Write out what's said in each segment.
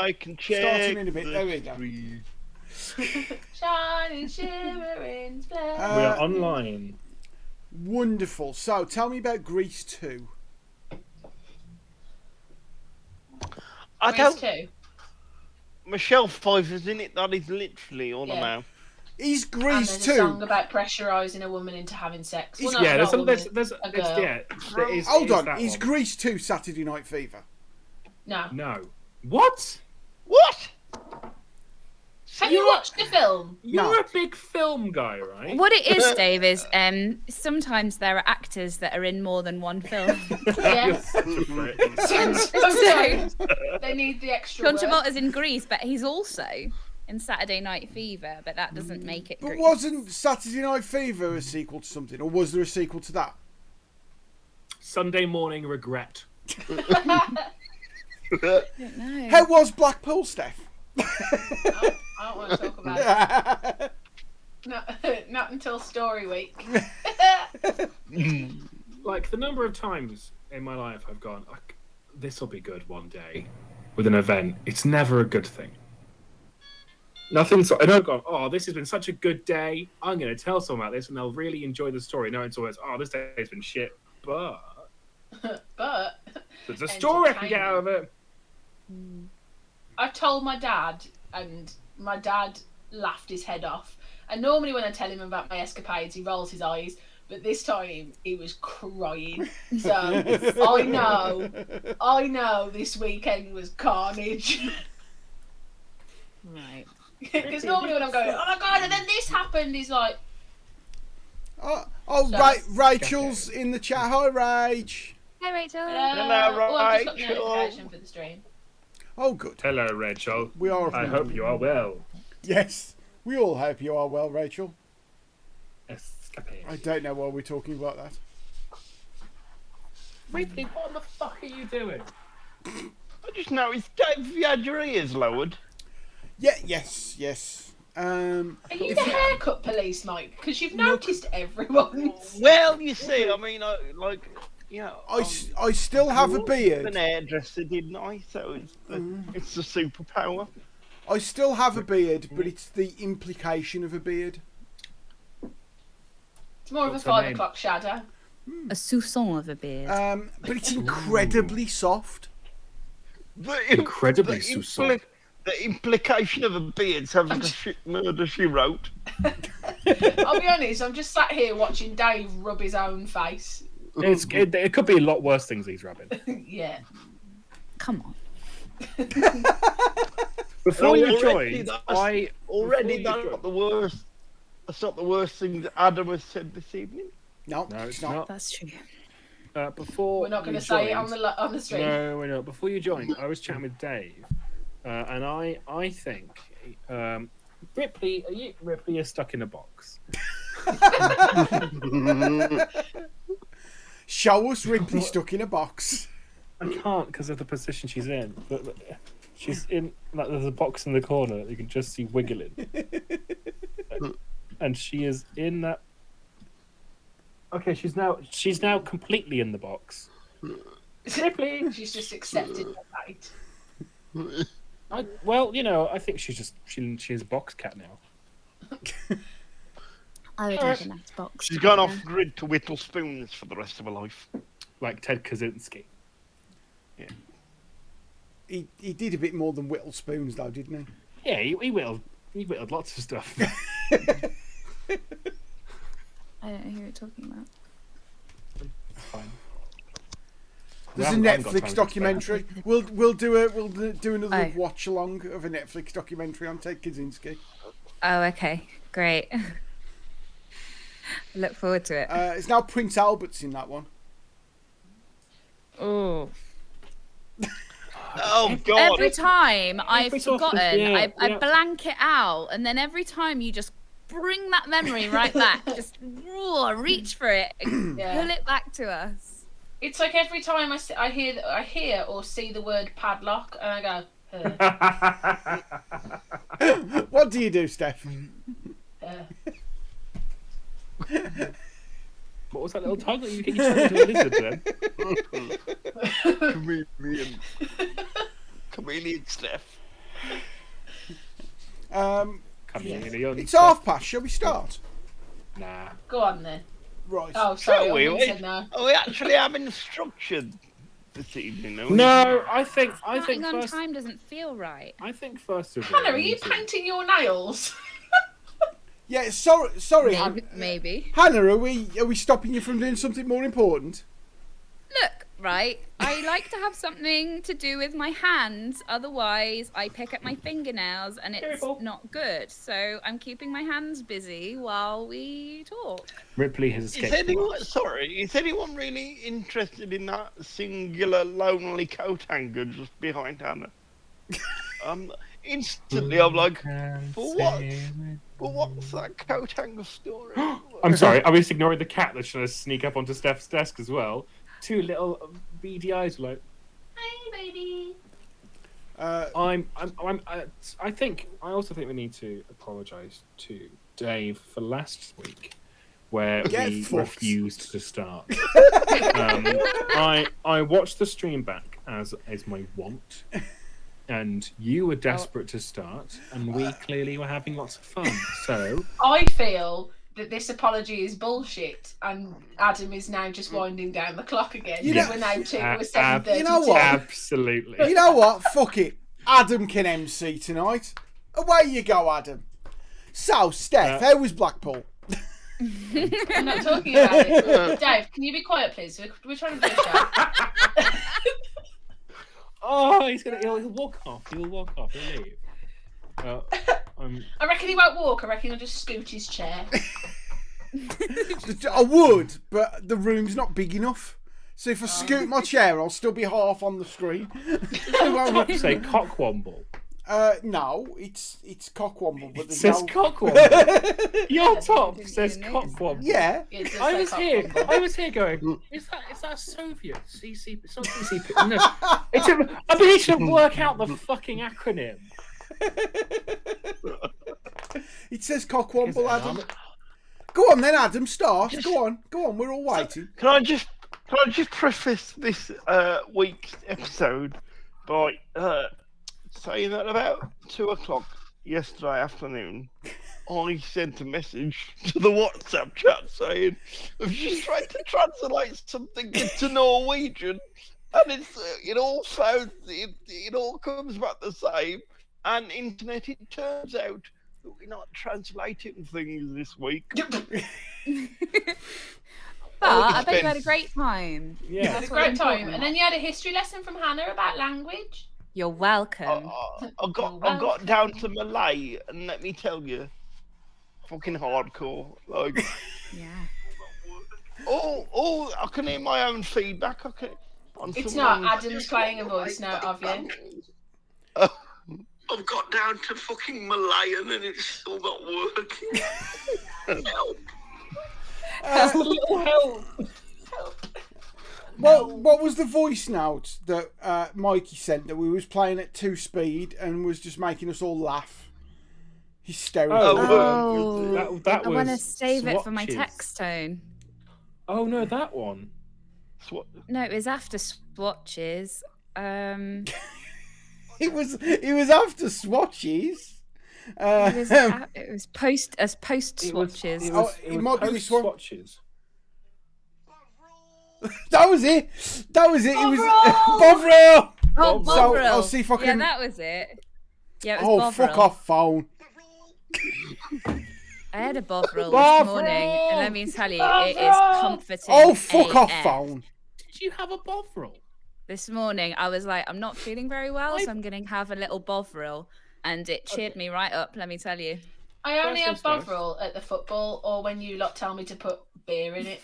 I can check. Starting in a bit. There we go. Shining, shimmering, splendid. We are online. Wonderful. So, tell me about Grease 2. I Grease don't. 2. Michelle Pfeiffer's in it. That is literally all I Yeah. know. Is And Grease there's 2? a song about pressurising a woman into having sex. Well, no, Yeah, not a woman, there's a girl. Hold on. that Is one. Grease 2 Saturday Night Fever? No. No. What? What? Have you watched the film? You're a big film guy, right? What it is, Dave, is sometimes there are actors that are in more than one film. Yeah. Such a prick. Sometimes they need the extra John work. Travolta's in Grease, but he's also in Saturday Night Fever, but that doesn't make it But Grease. wasn't Saturday Night Fever a sequel to something? Or was there a sequel to that? Sunday Morning Regret. I don't know. How was Blackpool, Steph? I don't want to talk about it. Not until story week. Like, the number of times in my life I've gone, this will be good one day with an event. It's never a good thing. Nothing's. I don't go, oh, this has been such a good day. I'm going to tell someone about this and they'll really enjoy the story. No, it's always, oh, this day's been shit. But But there's a story I can get out of it. I told my dad, and my dad laughed his head off. And normally when I tell him about my escapades, he rolls his eyes. But this time he was crying. So I know this weekend was carnage. Right. Because normally when I'm going, oh my god, and then this happened, he's like, Oh, So- Rachel's in the chat. Hi, Rach. Hey, Rachel. oh, I've just got the Rachel. notification for the stream. Oh, good. Hello, Rachel. We are. I hope you are well. Yes, we all hope you are well, Rachel. Escapade. I don't know why we're talking about that. Ripley, what the fuck are you doing? I just noticed Dave, you had your ears lowered. Yeah. Yes. Are you If the you- haircut police, Mike? Because you've noticed everyone's. Well, you see, I mean, I still have a an beard. hairdresser, didn't I? So it's a superpower. I still have a beard, but it's the implication of a beard. It's more of a What's her 5 name? o'clock shadow. A soupçon of a beard. But it's incredibly soft. Incredibly soupçon. The implication of a beard sounds like a murder she wrote. I'll be honest, I'm just sat here watching Dave rub his own face. It could be a lot worse things he's rubbing. Yeah. Come on. Before you Already joined, that's- Already, before that's you not the worst. That's not the worst thing that Adam has said this evening. No, No, it's it's not. not. That's true. Before We're not going you to say it on joined- the stream. No, we're not. Before you joined, I was chatting with Dave, and I think Ripley is stuck in a box. Show us Ripley stuck in a box. I can't because of the position she's in. But she's in like there's a box in the corner that you can just see wiggling, and she is in that. Okay, she's now completely in the box. Ripley. She's just accepted the fate. I think she's a box cat now. I would have a nice box. She's gone off grid to whittle spoons for the rest of her life. Like Ted Kaczynski. He did a bit more than whittle spoons, though, didn't he? Yeah, he whittled lots of stuff. I don't know who you're talking about. Fine. There's a haven't got time Netflix to documentary. We'll do another Oh. watch along of a Netflix documentary on Ted Kaczynski. Oh, okay. Great. I look forward to it. It's now Prince Albert's in that one. Oh. Oh God! Every time I've Every so often, forgotten, yeah, I yeah. blank it out, and then every time you just bring that memory right back. Just reach for it and Yeah. pull it back to us. It's like every time I hear or see the word padlock, and I go, What do you do, Steph? What was that little tongue that you turned into a lizard then? Chameleon Steph. Chameleon. It's half past. Shall we start? Nah. Go on then. Right. Oh, sorry, Shall we? I said no. Are we actually having structured this evening? Are we? No, I think Starting on first. time doesn't feel right. I think first of all. Hannah, are we you need to- painting your nails? Yeah. Sorry, Hannah. Maybe. Hannah, are we stopping you from doing something more important? Look, right. I like to have something to do with my hands. Otherwise, I pick at my fingernails and it's Careful. not good. So I'm keeping my hands busy while we talk. Ripley has Is escaped. from anyone, us. sorry, is anyone really interested in that singular lonely coat hanger just behind Hannah? Instantly I'm like, for what? But what's that coat hanger story? I'm sorry, I was ignoring the cat that's trying to sneak up onto Steph's desk as well. Two little beady eyes were like, Hey, baby. Uh, I also think we need to apologise to Dave for last week, where Get we fucked. refused to start. I watched the stream back as is my wont, and you were desperate to start, and we clearly were having lots of fun. So I feel that this apology is bullshit, and Adam is now just winding down the clock again. You know- We're now to ab- 7:32. You know what? absolutely. you know what? Fuck it. Adam can MC tonight. Away you go, Adam. So, Steph, how was Blackpool? I'm not talking about it. Dave, can you be quiet, please? We're trying to do a show. Oh, he'll walk off. He'll walk off. He'll leave. I reckon he won't walk. I reckon he'll just scoot his chair. I would, but the room's not big enough. So if I scoot my chair, I'll still be half on the screen. Top say cockwomble. No, it's cockwomble, but It there's says no... cockwomble. Your top didn't says even notice cockwomble. Yeah. It does I say was here. cock-womble. I was here going. Is that Soviet? CCP? It's not CCP. No. I mean, you should work out the fucking acronym. It says Is cockwomble, it an Adam. arm- Go on then, Adam, start. Go on, we're all waiting. Can I just preface this week's episode by saying that about 2:00 yesterday afternoon, I sent a message to the WhatsApp chat saying I've just tried to translate something into Norwegian, and it all comes back the same. And internet, it turns out that we're not translating things this week. But I bet you had a expense. great time. Yeah. Had a That's great what's time. important. And then you had a history lesson from Hannah about language. You're welcome. I got down to Malay, and let me tell you, fucking hardcore. Like, Yeah. I can hear my own feedback. It's not. Adam's playing a voice now of you. I've got down to fucking Malay, and then it's still not working. Help. Well, what was the voice note that Mikey sent that we was playing at 2 speed and was just making us all laugh? Hysterical. Oh, That I want to was save it for my swatches. text tone. Oh no, that one. No, it was after swatches. It was after swatches. It was post It was- swatches. it might be this one. Swatches. That was it. It was Bovril! Bovril. Oh, So, Bovril. I'll see if I Yeah, can- that was it. Yeah, it was Oh, Bovril. fuck off, phone. I had a Bovril Bovril! this morning, and let me tell you, it is comforting. Oh, fuck off, AF. phone. Did you have a Bovril? This morning, I was like, I'm not feeling very well, so I'm going to have a little Bovril, and it cheered me right up, let me tell you. I only have First things first. Bovril at the football, or when you lot tell me to put beer in it.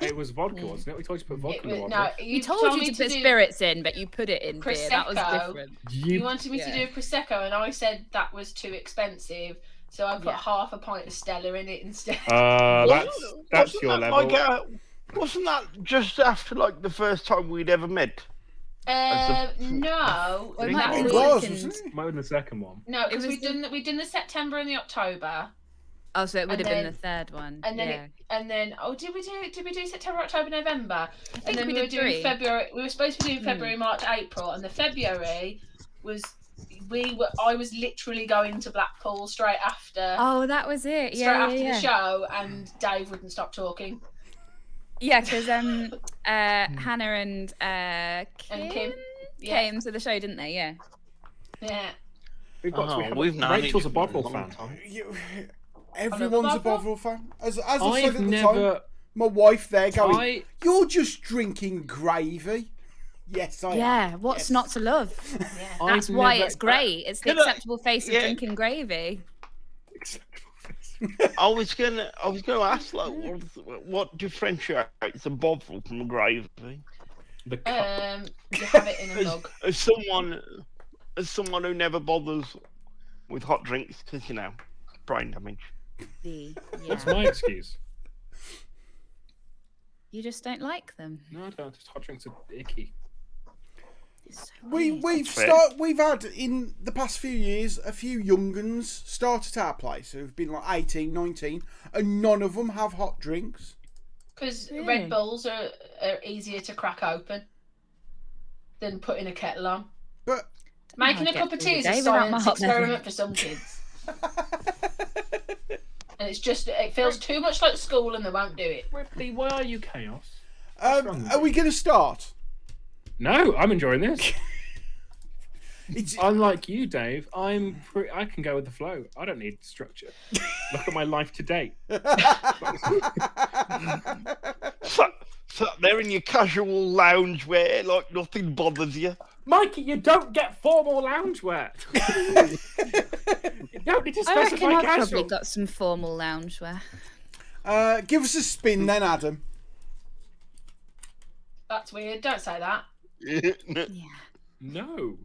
It was vodka, wasn't it? We told you to put vodka It in was, the no, water. You told you to put do- spirits in, but you put it in beer. That was Prosecco. different. You wanted me to Yeah. do Prosecco, and I said that was too expensive, so I put Yeah. half a pint of Stella in it instead. That's Wasn't your that level. like, wasn't that just after like the first time we'd ever met? No, Well, it that might be It the was, second. wasn't it? Might have been the second one. No, because It was we've done the September and the October, Oh, so it would And have been then- the third one. and then yeah. did we do September, October, November? I think And then we we were did doing 3. February. We were supposed to be doing February, March, April, and the February was I was literally going to Blackpool straight after. Oh, that was it. Straight Yeah, after yeah, the show, and Dave wouldn't stop talking. yeah. Because Hannah and Kim. came to the show, didn't they? Yeah. Yeah. We've known Rachel's a each other Bovril long fan. time. Everyone's a Bovril? Bovril fan. As I said I've at the never. time, my wife there going, I "You're just drinking gravy." Yes, I am. Yeah. What's Yes. not to love? Yeah. That's I've why never- it's great. It's the Can I- acceptable face of yeah. drinking gravy. I was gonna ask, like, what differentiates a Bovril from a gravy? The cup. You have it in a mug. As someone who never bothers with hot drinks, because brain damage. What's my excuse? You just don't like them. No, I don't. Just hot drinks are icky. It's so We've weird. we've had in the past few years a few younguns start at our place who've been like 18, 19, and none of them have hot drinks. Because Really? Red Bulls are easier to crack open than putting a kettle on. But Making a get cup of through tea is the a day without my science hot experiment for some kids. And it feels too much like school and they won't do it. Ripley, why are you chaos? are we going to start? No, I'm enjoying this. It's, Unlike you, Dave, I can go with the flow. I don't need structure. Look at my life to date. Sat there in your casual loungewear, like nothing bothers you. Mikey, you don't get formal loungewear. You don't need to I reckon specify I've casual. probably got some formal loungewear. give us a spin then, Adam. That's weird. Don't say that. Yeah, Yeah. No.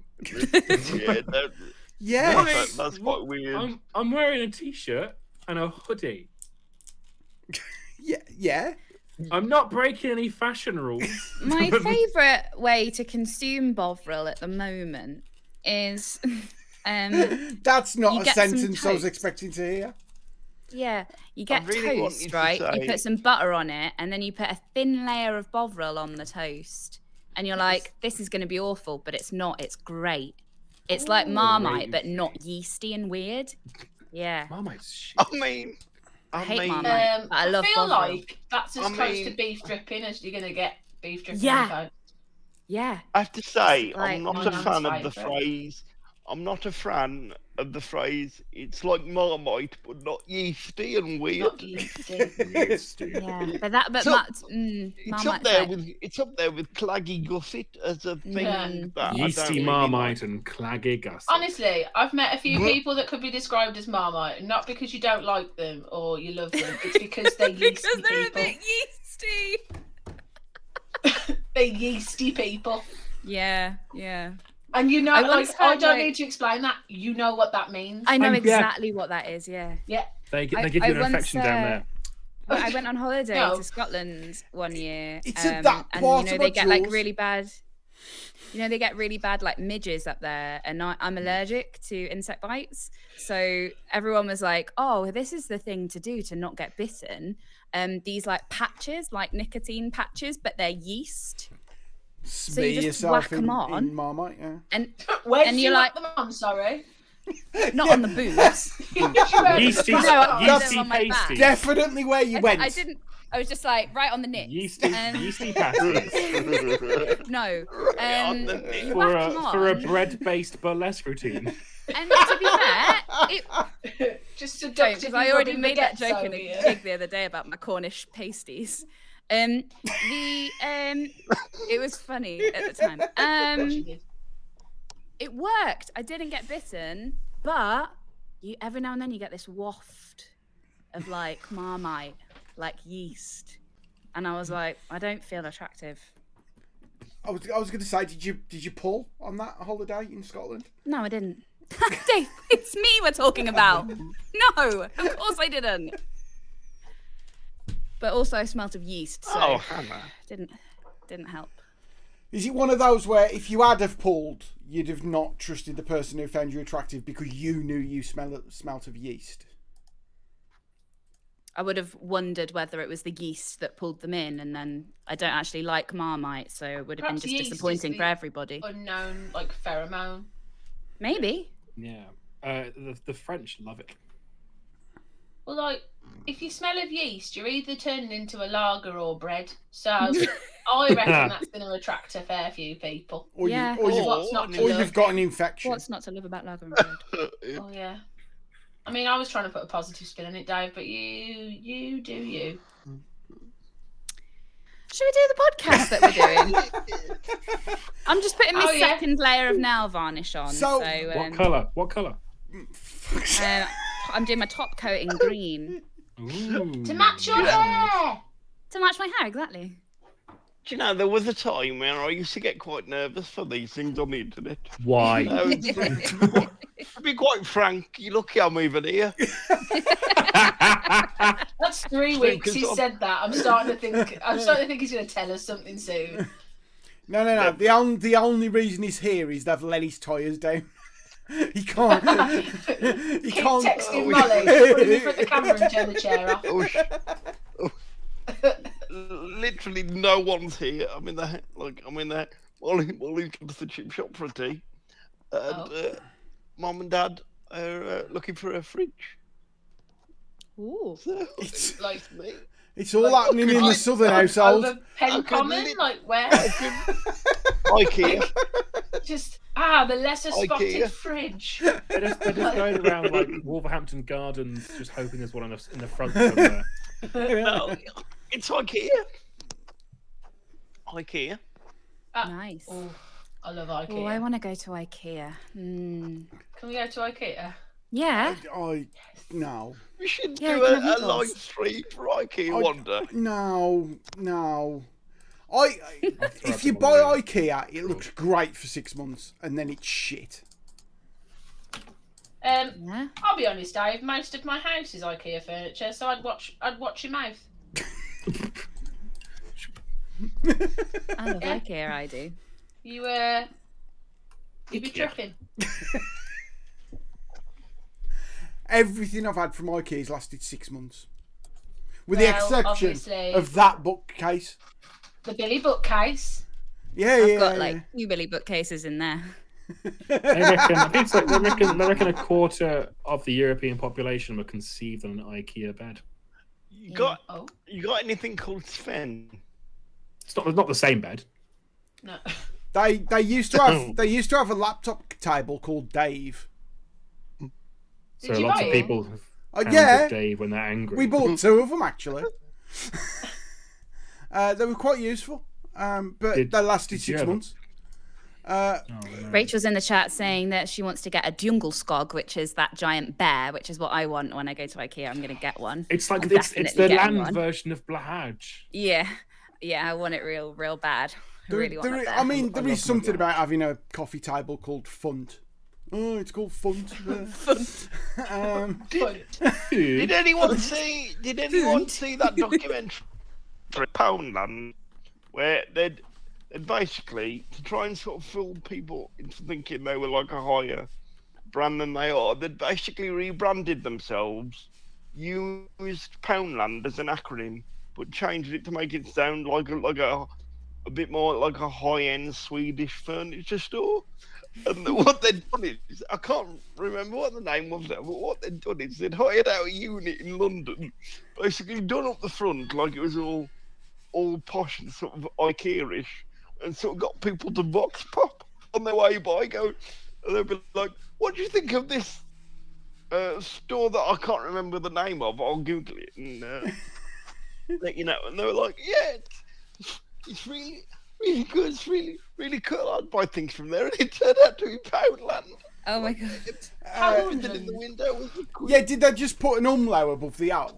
Yeah. that's quite weird. I'm wearing a t-shirt and a hoodie. Yeah. I'm not breaking any fashion rules. My favourite way to consume Bovril at the moment is, That's You not a get some sentence I was toast. expecting to hear. yeah, you get really want you toast, to right? You say- put some butter on it, and then you put a thin layer of Bovril on the toast, and you're like, "This is going to be awful," but it's not. It's great. It's like Marmite, but not yeasty and weird. Yeah, Marmite's shit. I hate mean, Marmite. I love feel Bovril. like that's as I close to mean- beef dripping as you're going to get beef dripping. Yeah. on toast. Yeah, I have to say, Like I'm not my a mum's fan of the favourite. phrase. I'm not a fan of the phrase. It's like Marmite, but not yeasty and weird. Not yeasty. yeah. But that, but So, Marmite's It's up there with claggy gusset as a thing. Yeah. That I Yeasty don't really Marmite like. and claggy gusset. Honestly, I've met a few But- people that could be described as Marmite, and not because you don't like them or you love them. It's because they're yeasty because they're a people. bit yeasty. They're yeasty people. Yeah, yeah. And you know, I like, once I had, don't like- need to explain that. You know what that means. I know Yeah. exactly what that is. Yeah. They give I you an once, affection down there. Well, I went on holiday No. to Scotland one year. It's at that and part you know of they my get like jaws. really bad. You know they get really bad like midges up there, and I'm allergic to insect bites. So everyone was like, "Oh, this is the thing to do to not get bitten." These like patches, like nicotine patches, but they're yeast. Smear you just yourself whack 'em in on. Marmite, yeah. And Where and did you're you like- like them on? Sorry. not on the boobs. Yeasty, No, I did them yeasty on my back. pasty. Definitely where you went. I didn't. I was just like right on the nips. Yeasty, And- yeasty pasties. No. on the nip. You for whack 'em a on, bread-based burlesque routine. And to be fair, it Just don't, seductive. because I already made that joke in a here. gig the other day about my Cornish pasties. It was funny at the time. It worked. I didn't get bitten, but every now and then you get this waft of like Marmite, like yeast, and I was like, I don't feel attractive. I was going to say, did you pull on that holiday in Scotland? No, I didn't. Dave, it's me we're talking about. No, of course I didn't. But also I smelt of yeast, so Oh, Hannah. didn't help. Is it one of those where if you had have pulled, you'd have not trusted the person who found you attractive because you knew you smelt of yeast? I would have wondered whether it was the yeast that pulled them in, and then I don't actually like Marmite, so it would have Perhaps been yeast just is disappointing the for everybody. Unknown, like pheromone. Maybe. Yeah. The French love it. Well, like, if you smell of yeast, you're either turning into a lager or bread. So I reckon that's going to attract a fair few people. Or, Yeah. What's not to love? you've got an infection. What's not to love about lager and bread? Oh yeah. I mean, I was trying to put a positive spin on it, Dave, but you do you. Should we do the podcast that we're doing? I'm just putting my second layer of nail varnish on. So- What colour? What colour? I'm doing my top coat in green. Ooh. To match your hair. To match my hair, exactly. Do you know, there was a time where I used to get quite nervous for these things on the internet. Why? To be quite frank, you're lucky I'm even here. That's 3 weeks he said that. I'm starting to think he's going to tell us something soon. No. The only reason he's here is they've let his tyres down. He can't. He Keep can't. texting Molly. Put him in front of the camera and turn the chair off. Literally no one's here. I'm in the Molly's gone to the chip shop for a tea, and Mum and Dad are looking for a fridge. Ooh. So It's- like me. It's all happening in the southern household. Over Pen Common, like where? IKEA. Just the lesser spotted IKEA. fridge. They're just going around like Wolverhampton Gardens, just hoping there's one in the front somewhere. No, it's IKEA. IKEA. Nice. Oh, I love IKEA. Oh, I want to go to IKEA. Can we go to IKEA? Yeah. No. We should Yeah, do we can have a meatballs. live stream for IKEA one day. No. If you up buy on the- IKEA, it looks great for 6 months, and then it's shit. Yeah. I'll be honest, Dave. Most of my house is IKEA furniture, so I'd watch your mouth. I love IKEA, I do. You'd be IKEA. tripping. Everything I've had from IKEA's lasted 6 months, with the Well, exception obviously. of that bookcase. The Billy bookcase. Yeah, I've got like 2 Billy bookcases in there. They reckon, I think it's like, they reckon a quarter of the European population were conceived on an IKEA bed. You got Oh anything called Sven? It's not the same bed. no. They used to have a laptop table called Dave. So Did you lots buy of it? people have pounded Yeah. Dave when they're angry. We bought 2 of them actually. They were quite useful, but Did- they lasted did you 6 ever- months. Oh, no. Rachel's in the chat saying that she wants to get a Djungelskog, which is that giant bear, which is what I want when I go to IKEA. I'm going to get one. It's like I'm it's definitely the getting land one. version of Blahaj. Yeah, I want it real bad. I really want that bear. I mean, there I is love something my about having a coffee table called Funt. Oh, it's called Funt. Did anyone see? Did anyone see that documentary, Poundland, where they'd basically, to try and sort of fool people into thinking they were like a higher brand than they are, they'd basically rebranded themselves, used Poundland as an acronym, but changed it to make it sound like a bit more like a high-end Swedish furniture store. And what they'd done is, I can't remember what the name was now, but what they'd done is they'd hired out a unit in London, basically done up the front like it was all posh and sort of IKEA-ish, and sort of got people to box pop on their way by, and they'd be like, "What do you think of this store that I can't remember the name of? I'll Google it and let you know." And they were like, "Yeah, it's really, really good. It's really, really cool. I'd buy things from there." And it turned out to be Poundland. Oh my god. Everything in the window was cool. Yeah, did they just put an umlaut above the O?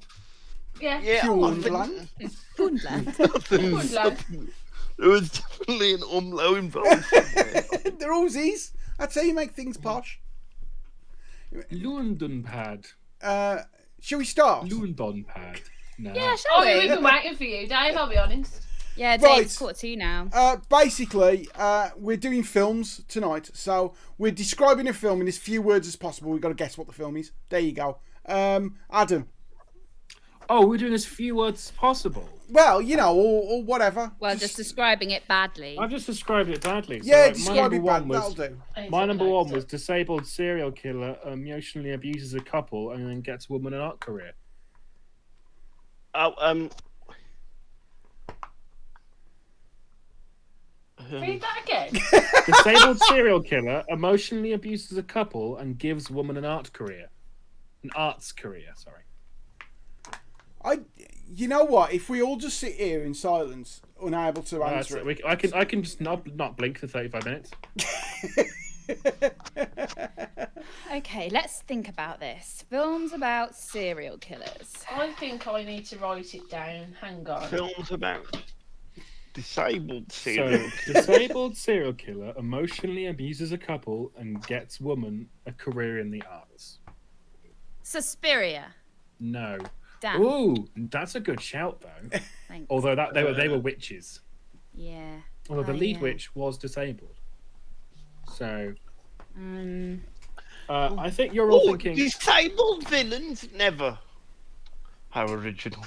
Yeah. Yeah, Poundland. Poundland. Poundland. There was definitely an umlaut involved somewhere. There always is. That's how you make things posh. London pad. Shall we start? London pad. No. Yeah, shall Oh, we? we've been waiting for you, Dave. I'll be honest. Yeah, Dave, Right. it's 1:45 now. Basically, we're doing films tonight, so we're describing a film in as few words as possible. We've got to guess what the film is. There you go. Adam. Oh, we're doing as few words as possible. Well, you know, or whatever. Well, just describing it badly. I've just described it badly. Yeah, my describe number it bad. one was- That'll do. I need My to number note one it. was disabled serial killer emotionally abuses a couple and then gets a woman an art career. Oh, Read that again. Disabled serial killer emotionally abuses a couple and gives woman an art career. An arts career, sorry. You know what? If we all just sit here in silence, unable to answer it. I can just not blink for 35 minutes. Okay, let's think about this. Films about serial killers. I think I need to write it down. Hang on. films about disabled So, serial. disabled serial killer emotionally abuses a couple and gets woman a career in the arts. Suspiria. No. Damn. Ooh, that's a good shout though. Thanks. Although they were witches. Yeah. Although the Oh, lead yeah. witch was disabled. So Um, I think you're all Oh, thinking disabled villains never. How original.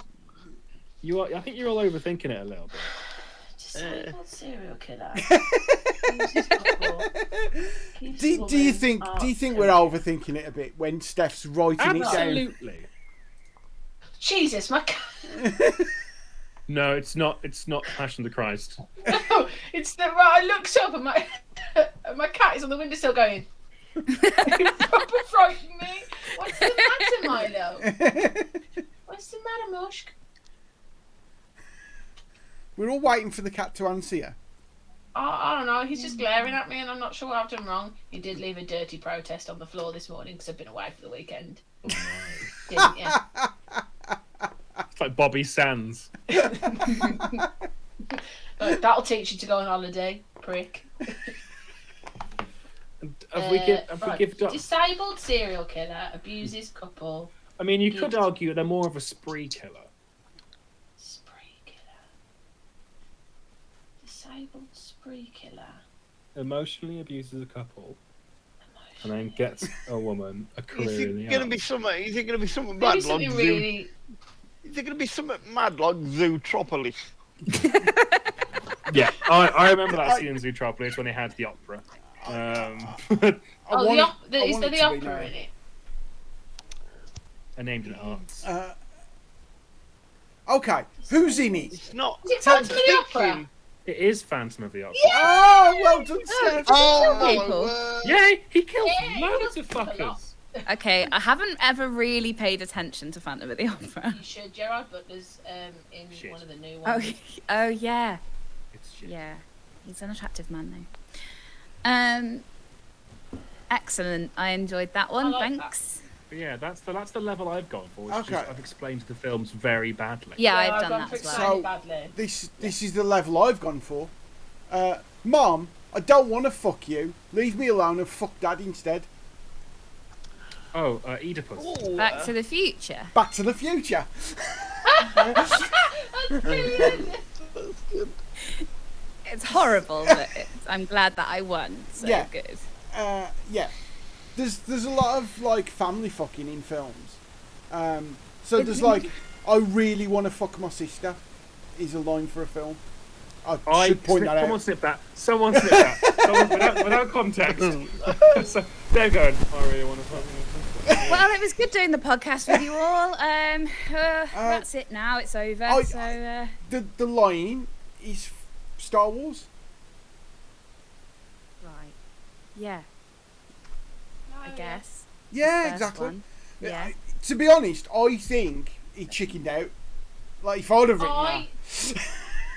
I think you're all overthinking it a little bit. Disabled serial killer. Uses couple. Gives Do you woman think art we're career. overthinking it a bit when Steph's writing it down? Absolutely. Jesus, my cat. No, it's not. It's not Passion of the Christ. No, it's the right. I looked up and my cat is on the windowsill going. It proper frightened me. What's the matter, Milo? What's the matter, Mushk? We're all waiting for the cat to answer you. I don't know. He's just glaring at me, and I'm not sure what I've done wrong. He did leave a dirty protest on the floor this morning because I've been away for the weekend. Didn't you? It's like Bobby Sands. But that'll teach you to go on holiday, prick. Have we Right. give up? Disabled serial killer abuses couple. I mean, you could argue they're more of a spree killer. Spree killer. Disabled spree killer. Emotionally abuses a couple and then gets a woman a Is career in the it gonna be arts. something? Is it gonna be something Maybe mad like something Zoo? really. Is it gonna be something mad like Zootropolis? Yeah, I remember that scene in Zootropolis when they had the opera. Oh, I is want there it the to be opera now. in it? I named it arts. Okay, who's in it? It's not. Is it I'm Phantom of the Opera? thinking- It is Phantom of the Opera. Oh, well done, Steph. Oh, Kill my people. word. Yeah, he kills Yeah, he loads kills of people a lot. fuckers. okay, I haven't ever really paid attention to Phantom of the Opera. You should. Gerard Butler's in Shit. one of the new Oh, ones. oh yeah, It's shit. yeah. He's an attractive man, though. Excellent. I enjoyed that one. I like that. Thanks. But yeah, that's the level I've gone for. It's Okay. just, I've explained the films very badly. Yeah, I've I've done gone that for as well. excited So- badly. This is the level I've gone for. Mom, I don't want to fuck you. Leave me alone and fuck Dad instead. Oh, Oedipus. Oh, Back to the Future. Back to the Future. It's horrible, but I'm glad that I won. So Yeah. good. Yeah. There's a lot of like family fucking in films. So there's like, I really want to fuck my sister is a line for a film. I should point that Someone out. snip that. Someone snip that. Someone, without context. So, they're going, I really want to fuck you. Well, it was good doing the podcast with you all. That's it now. It's over. The line is Star Wars. Right. Yeah, I guess. Yeah, First exactly. one. Yeah. To be honest, I think he chickened out. Like if I'd have written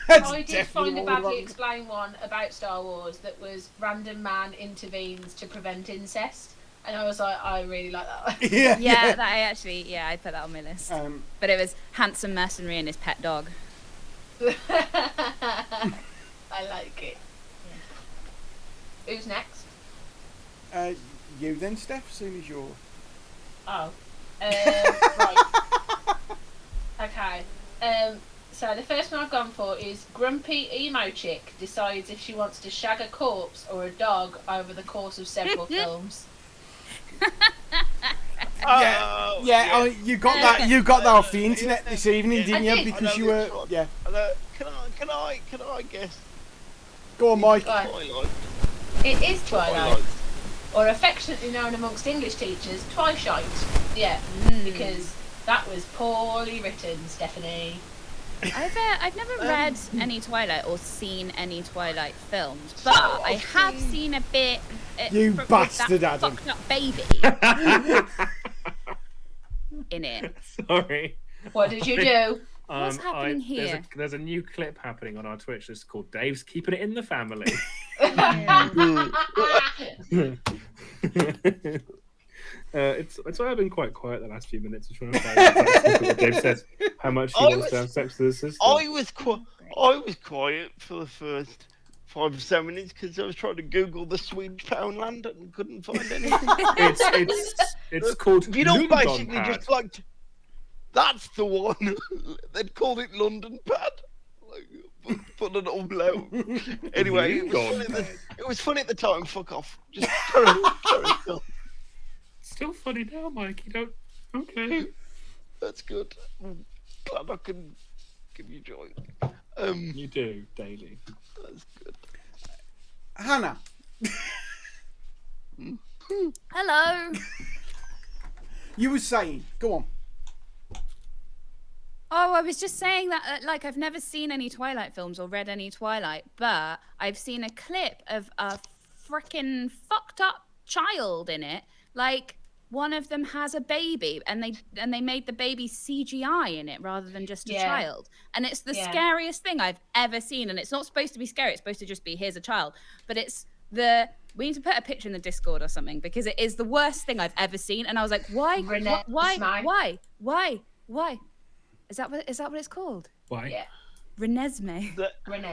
that, I did definitely find a what would've badly happened. explained one about Star Wars that was random man intervenes to prevent incest, and I was like, I really like that one. Yeah, Yeah, that I put that on my list. Um, But it was handsome mercenary and his pet dog. I like it. Who's next? you then, Steph, soon as you're. Oh. Right. Okay. So the first one I've gone for is grumpy emo chick decides if she wants to shag a corpse or a dog over the course of several films. Oh, Yeah, you got that. You got that off the internet this evening, didn't I you? did. Because I you know were. this one. Yeah. Can I guess? Go on, Mike. Go on. Twilight. It is Twilight, or affectionately known amongst English teachers, Twishite. Yeah, because that was poorly written, Stephanie. I've never read any Twilight or seen any Twilight films, but I have seen a bit. You with bastard, that Adam. fucked up baby in it. Sorry. What did you do? What's happening here? There's a new clip happening on our Twitch that's called Dave's Keeping It in the Family. It's why I've been quite quiet the last few minutes. I'm trying to find exactly what Dave says, how much he wants to have sex with his sister. I was quiet for the first 5 or so minutes because I was trying to Google the Swedish Poundland and couldn't find anything. It's called You know, Lundon basically Pad. just like that's the one. They'd called it London Pad. Like, put it all out. Anyway, it was funny at the time. Fuck off. Just carry on. Still funny now, Mike. You don't. Okay. That's good. I'm glad I can give you joy. You do daily. That's good. Hannah. Hello. You were saying. Go on. Oh, I was just saying that, like, I've never seen any Twilight films or read any Twilight, but I've seen a clip of a freaking fucked up child in it. Like, one of them has a baby, and they made the baby CGI in it rather than just a child. And it's the scariest thing I've ever seen. And it's not supposed to be scary. It's supposed to just be, here's a child. But it's we need to put a picture in the Discord or something, because it is the worst thing I've ever seen. And I was like, why? Why? Is that what it's called? Why? Yeah. Renesmee.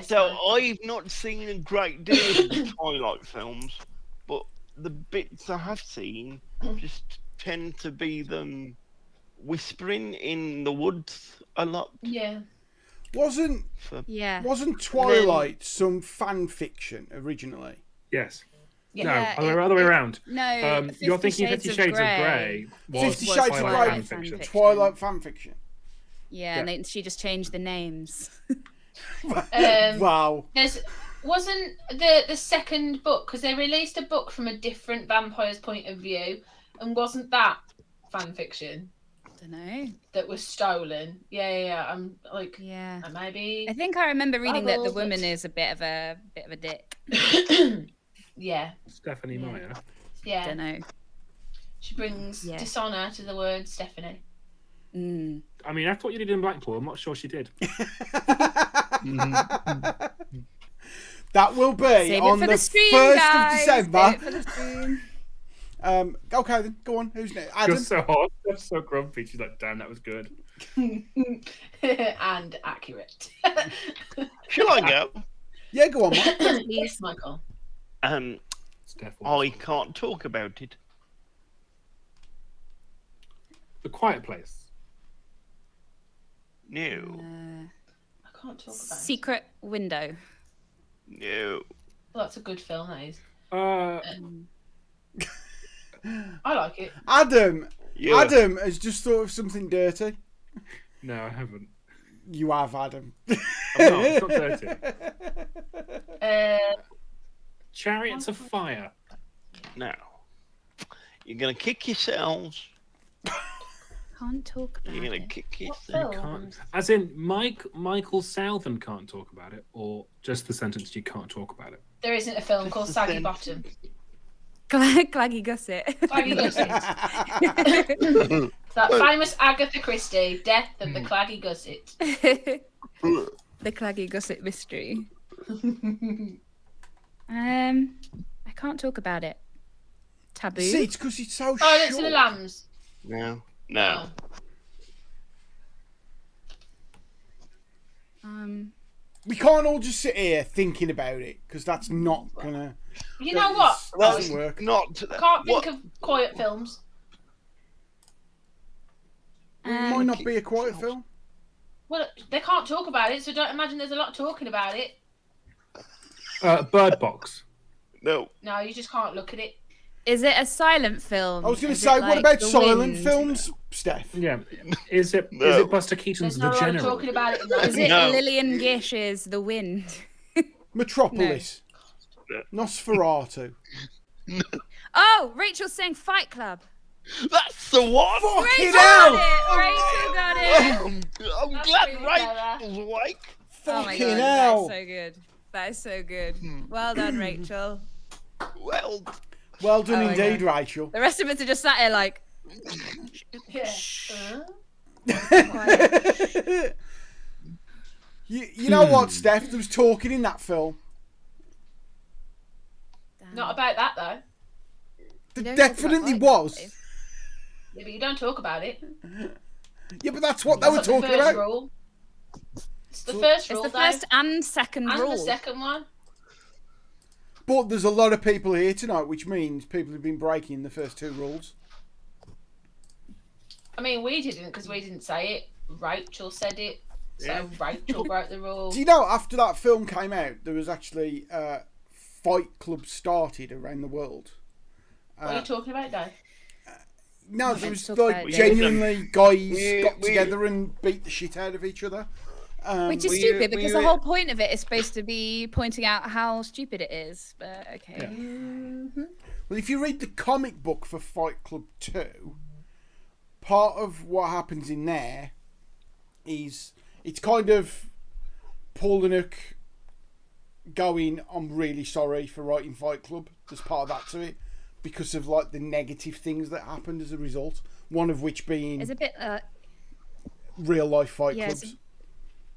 So I've not seen a great deal of Twilight films, but the bits I have seen just tend to be them whispering in the woods a lot. Yeah. Wasn't Twilight some fan fiction originally? Yes. Yeah, No, other way around. No, You're thinking 50 Shades of Grey was 50 Shades of Twilight Grey fan fiction. Twilight fan fiction. Yeah, and she just changed the names. Wow. Wasn't the second book, because they released a book from a different vampire's point of view, and wasn't that fan fiction? Don't know. That was stolen. Yeah. I'm like, maybe. I think I remember reading that the Bible, woman but- is a bit of a dick. Yeah. Stephanie Meyer. Yeah. Don't know. She brings dishonor to the word Stephanie. Mm. I mean, after what you did in Blackpool, I'm not sure she did. That will be Save on it for the stream, 1st guys. of December. Save it for the stream. Okay then, go on. Who's next? Adam. You're so hot. You're so grumpy. She's like, damn, that was good. And accurate. Shall I go? Yeah, go on, Mike. Yes, Michael. Steph, I can't talk about it. The Quiet Place. No. I can't talk about it. Secret Window. No. Well, that's a good film, that is. Uh, I like it. Adam. Yeah. Adam has just thought of something dirty. no, I haven't. You have, Adam. I'm not. It's not dirty. Chariots of Fire. No. You're gonna kick yourselves. Can't talk about You're gonna it. kick What yourselves. film? Can't, as in, Michael Southern can't talk about it, or just the sentence you can't talk about it. There isn't a film called Saggy Bottom. Claggy Gusset. Claggy Gusset. That famous Agatha Christie, Death of the Claggy Gusset. The Claggy Gusset mystery. I can't talk about it. Taboo. See, it's because it's so Silence of the short. Lambs. No. No. We can't all just sit here thinking about it because that's not gonna. You know what? Well, Doesn't work. not. I can't think what- of quiet films. It might not be a quiet film. Well, they can't talk about it, so don't imagine there's a lot talking about it. Bird Box. No. No, you just can't look at it. Is it a silent film? I was going to Is say, it what like about The silent Wind? films, Steph? Yeah. Is it No. Buster Keaton's There's The no one General? talking about it in Is it No. Lillian Gish's The Wind? Metropolis. Nosferatu. Oh, Rachel's saying Fight Club. That's the one. Fucking Rachel hell! got it. I'm That's glad really clever. Rachel's awake. Oh my Fucking god, hell! that's so good. That is so good. Well done, Rachel. Well, Well done Oh my indeed, God. Rachel. The rest of us are just sat here like, Yeah. You know what, Steph? There was talking in that film. Not about that though. There don't talk about definitely Fight was. Club, Yeah, but you don't talk about it. Yeah, but that's what they were That's like the talking first about. rule. It's the first It's rule, the though. first and second And rule. the second one. But there's a lot of people here tonight, which means people have been breaking the first two rules. I mean, we didn't because we didn't say it. Rachel said it. So Yeah. Rachel broke the rule. Do you know, after that film came out, there was actually Fight Club started around the world. What are you talking about, Dave? No, We're there was talking about like it. genuinely guys We- got we- together and beat the shit out of each other. Which is we- stupid we- because the whole point of it is supposed to be pointing out how stupid it is. But okay. Well, if you read the comic book for Fight Club 2, part of what happens in there is it's kind of Paulinuck going, I'm really sorry for writing Fight Club. There's part of that to it because of like the negative things that happened as a result. One of which being It's a bit. real life fight Yeah, clubs.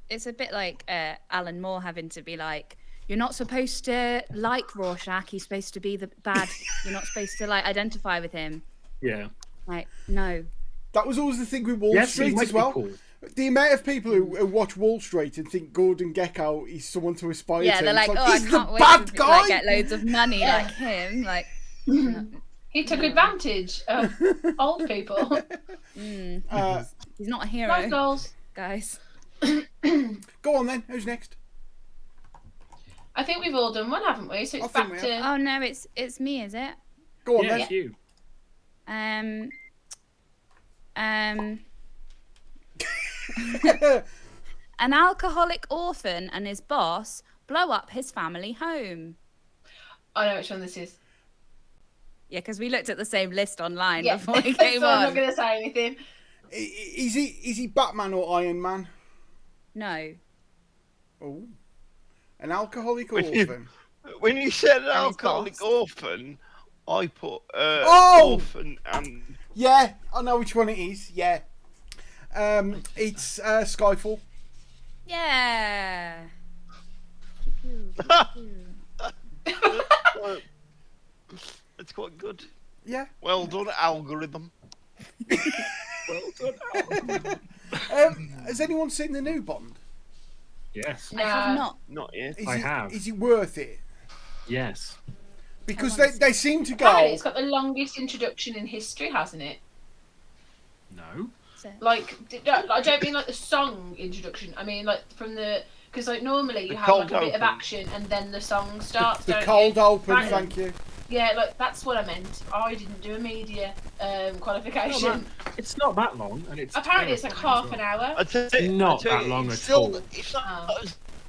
It's a bit like Alan Moore having to be like, you're not supposed to like Rorschach. He's supposed to be the bad. You're not supposed to like identify with him. Yeah. Like, no. That was always the thing with Wall Yes, he Street might as be well. cool. The amount of people who watch Wall Street and think Gordon Gekko is someone to aspire Yeah, to. they're It's like, oh, I he's can't the wait bad to guy. like, get loads of money Yeah. like him. Like, He took advantage of old people. he's not a hero, Nice goals. guys. Go on then. Who's next? I think we've all done one, haven't we? So I it's think back we to. Oh no, it's me, is it? Go on Yeah, then. it's you. An alcoholic orphan and his boss blow up his family home. I know which one this is. Yeah, because we looked at the same list online Yeah. before we so came I'm on. not going to say anything. Is he Batman or Iron Man? No. Oh, an alcoholic When you- orphan. when you said an his alcoholic boss. orphan, I put Oh! orphan and Yeah, I know which one it is. Yeah, it's Skyfall. Yeah. it's quite good. Yeah. Well done, algorithm. Well done. Has anyone seen the new Bond? Yes. I have not. Not yet. Is I it, have. Is it worth it? Yes. Because wanna they seem to Apparently, go. it's got the longest introduction in history, hasn't it? No. Like, I don't mean like the song introduction. I mean like from the because like normally you The have cold like a bit of open. action and then the song starts. The don't cold you? open, Right. thank you. Yeah, like that's what I meant. I didn't do a media qualification. It's not that long, and it's Apparently, it's like half an hour. I tell you, Not I tell that you, long it's at still, all. It's not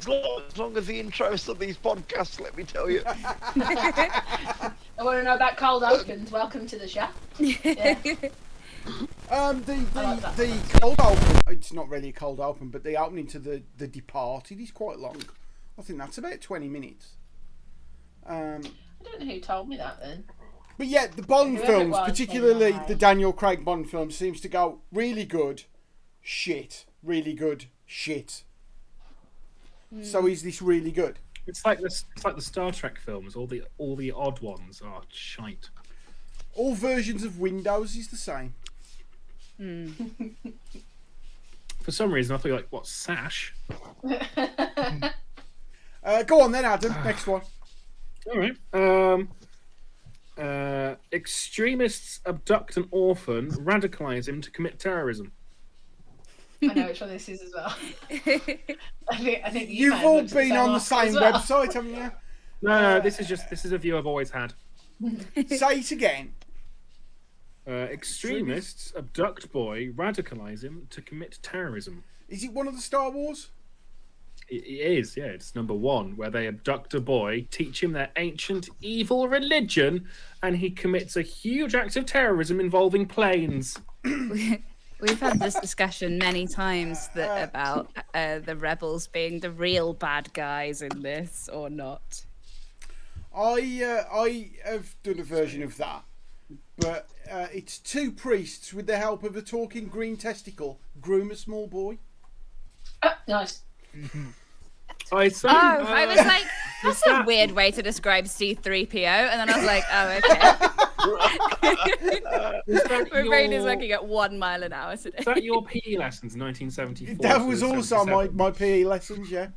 Oh. as long as the intros of these podcasts. Let me tell you. I want to know about cold opens. Welcome to the show. Yeah. I like that. The cold open. It's not really a cold open, but the opening to the Departed is quite long. I think that's about 20 minutes. I don't know who told me that then. But yeah, the Bond Whoever it films, was, particularly they were the Daniel Craig Bond film, seems to go really good, shit, really good, shit. So is this really good? It's like the Star Trek films. All the odd ones are shite. All versions of Windows is the same. For some reason, I feel like what Sash. Go on then, Adam. Next one. All right. Extremists abduct an orphan, radicalize him to commit terrorism. I know which one this is as well. I think you You've may have all looked at been on the article same as well. website, haven't you? No, this is a view I've always had. Say it again. Extremists abduct boy, radicalize him to commit terrorism. Is it one of the Star Wars? It is, yeah. It's number 1, where they abduct a boy, teach him their ancient evil religion, and he commits a huge act of terrorism involving planes. We've had this discussion many times about the rebels being the real bad guys in this or not. I have done a version of that, but it's 2 priests with the help of a talking green testicle groom a small boy. Nice. I was like, that's a weird way to describe C-3PO, and then I was like, oh, okay. My brain is working at 1 mile an hour today. Is that your PE lessons, 1974? That was also my PE lessons, yeah.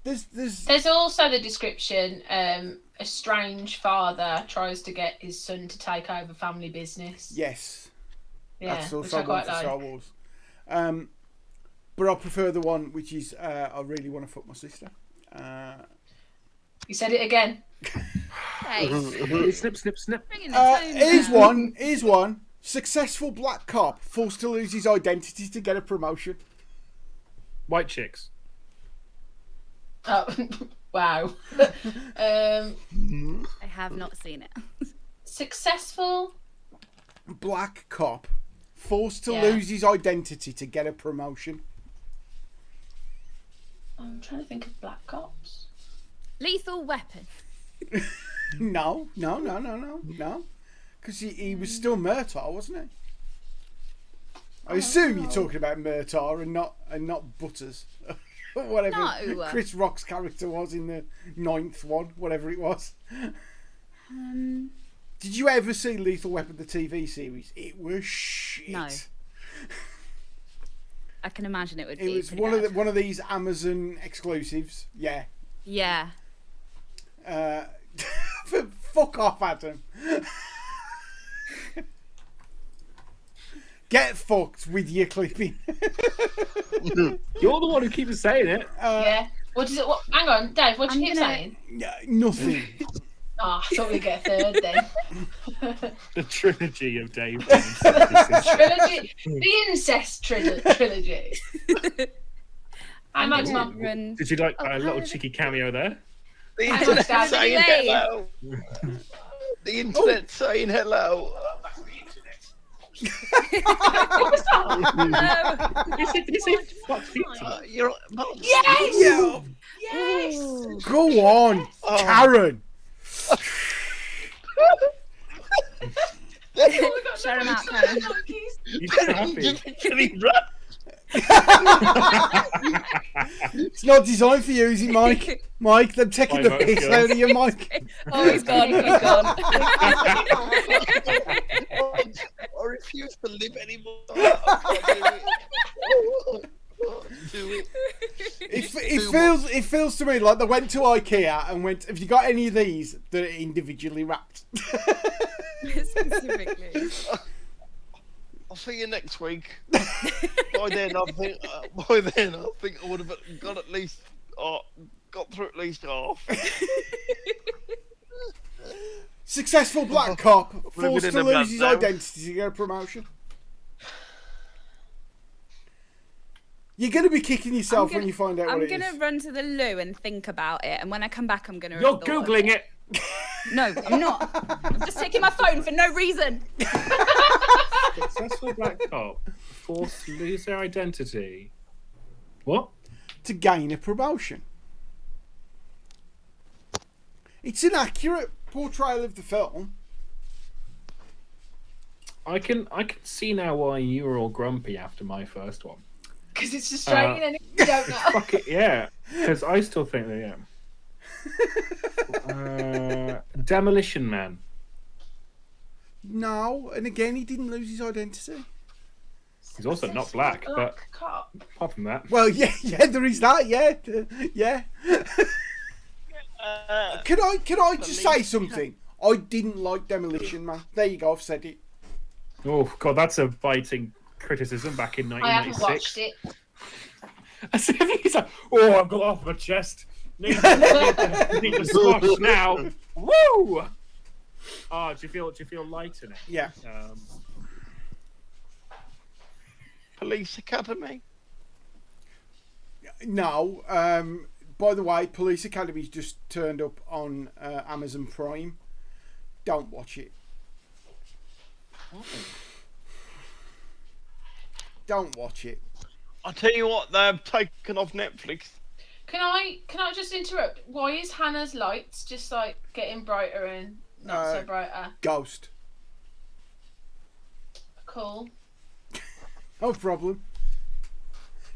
There's also the description, a strange father tries to get his son to take over family business. Yes. Yeah, That's which also I one quite for like. Star Wars. But I prefer the one which is I really want to fuck my sister. You said it again. Hey, Snip, snip, snip. bringing the tone down. Here's one. Successful black cop forced to lose his identity to get a promotion. White chicks. Oh, wow. I have not seen it. Successful. Black cop forced to Yeah. lose his identity to get a promotion. I'm trying to think of black cops. Lethal Weapon. No. Because he was still Murtaugh, wasn't he? I assume you're talking about Murtaugh and not Butters. Whatever No. Chris Rock's character was in the 9th one, whatever it was. Did you ever see Lethal Weapon, the TV series? It was shit. No. I can imagine it would It be. was pretty one bad. of these Amazon exclusives. Yeah. Yeah. Fuck off, Adam. Get fucked with your clipping. You're the one who keeps saying it. Yeah. What is it? What? Hang on, Dave. What do you I'm keep gonna- saying? Nothing. Oh, I thought we'd get a third then. The trilogy of Dave. Trilogy, the incest trilogy. I'm Max gonna Mum. run. Did you like Oh, a how little did cheeky cameo there? The I internet understand. saying Hey. hello. The internet saying hello. No. Did you say fuck pizza? You're Yeah. Yes. Go on, Karen. Shout him out, Karen. You so happy? It's not designed for you, is it, Mike? Mike, they're taking the Bye, piss Mike. out of you, Mike. Oh, he's gone. He's gone. I refuse to live anymore. I can't do it. It feels to me like they went to IKEA and went, have you got any of these that are individually wrapped? Specifically. I'll see you next week. By then, I think I would have got at least got through at least half. Successful black cop forced in to the blood lose his now. identity to get a promotion. You're going to be kicking yourself when you find out what I'm it gonna is. run to the loo and think about it, and when I come back, I'm gonna. You're have thought of googling it. No, I'm not. I'm just taking my phone for no reason. Successful black cop forced to lose their identity. What? To gain a promotion. It's an accurate portrayal of the film. I can see now why you were all grumpy after my first one. Because it's Australian and you don't know. Fuck it, yeah. Because I still think they am. Demolition Man. No, and again, he didn't lose his identity. He's also not black, but Cop. apart from that, Well, yeah, there is that, yeah. Can I just say something? I didn't like Demolition Man. There you go, I've said it. oh god, that's a biting criticism back in I haven't 1996. watched it. As if he's like, oh, I've got off my chest. Need the squash now. Woo! Oh, do you feel lighter now? Yeah. Police Academy. No. By the way, Police Academy's just turned up on Amazon Prime. Don't watch it. Don't watch it. I'll tell you what, they've taken off Netflix. Can I just interrupt? Why is Hannah's lights just like getting brighter and not so brighter? Ghost. Cool. No problem.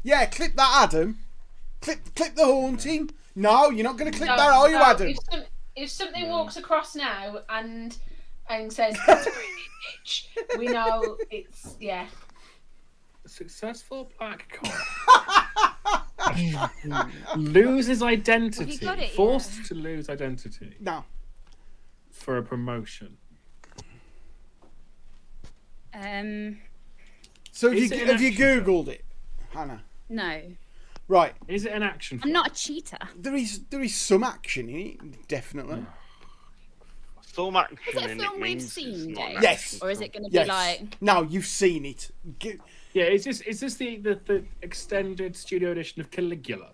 Yeah, clip that, Adam. Clip the haunting. No, you're not going to clip that, are you, Adam? If something walks across now and says "That's a pretty bitch," we know it's A successful black cop loses identity, got it, forced to lose identity No. for a promotion. So Is it an have you action film? Googled it, Hannah? No, Right. Is it an action I'm film? not a cheater. There is some action in it, definitely. Some action Is it a in film it we've means seen, it's not Dave? an Yes. action Or is film. it going to Yes. be like? No, you've seen it. Yeah, is this the extended studio edition of Caligula?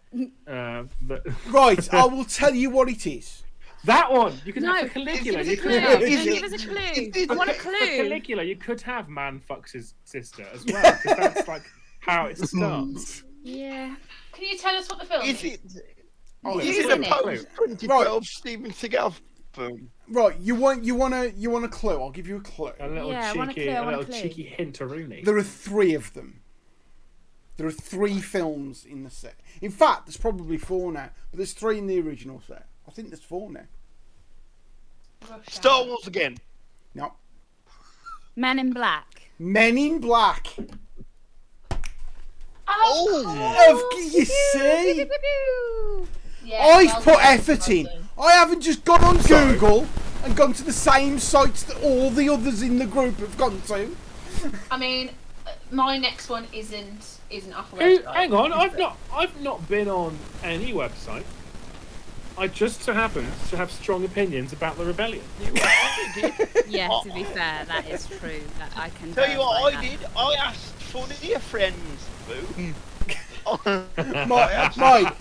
Right, I will tell you what it is. That one! You could No, have for Caligula. give us a You clue. could have, Is Don't it- give us a clue. it- I want a for clue. Caligula, you could have man fucks his sister as well. 'Cause that's like how it starts. Yeah. Can you tell us what the film Is is? it? Oh, Is Who's it in a it? post-2012 Steven Seagal film? Right, you want a clue? I'll give you a clue. A little Yeah, I want a cheeky, clue, I a want a little clue. cheeky hint to Rooney. There are 3 of them. There are 3 films in the set. In fact, there's probably 4 now, but there's 3 in the original set. I think there's 4 now. Rush Star Hour. Wars again. No. Men in Black. Men in Black. Oh, You see? yeah, I've well put done, effort well in. done. I haven't just gone on Google and gone to the same sites that all the others in the group have gone to. I mean, my next one isn't off a Hey, website. hang on, I've not been on any website. I just so happen to have strong opinions about the rebellion. Yeah, to be fair, that is true. That I can. Tell you what verify I did. I asked for your friends, Boo. Mike,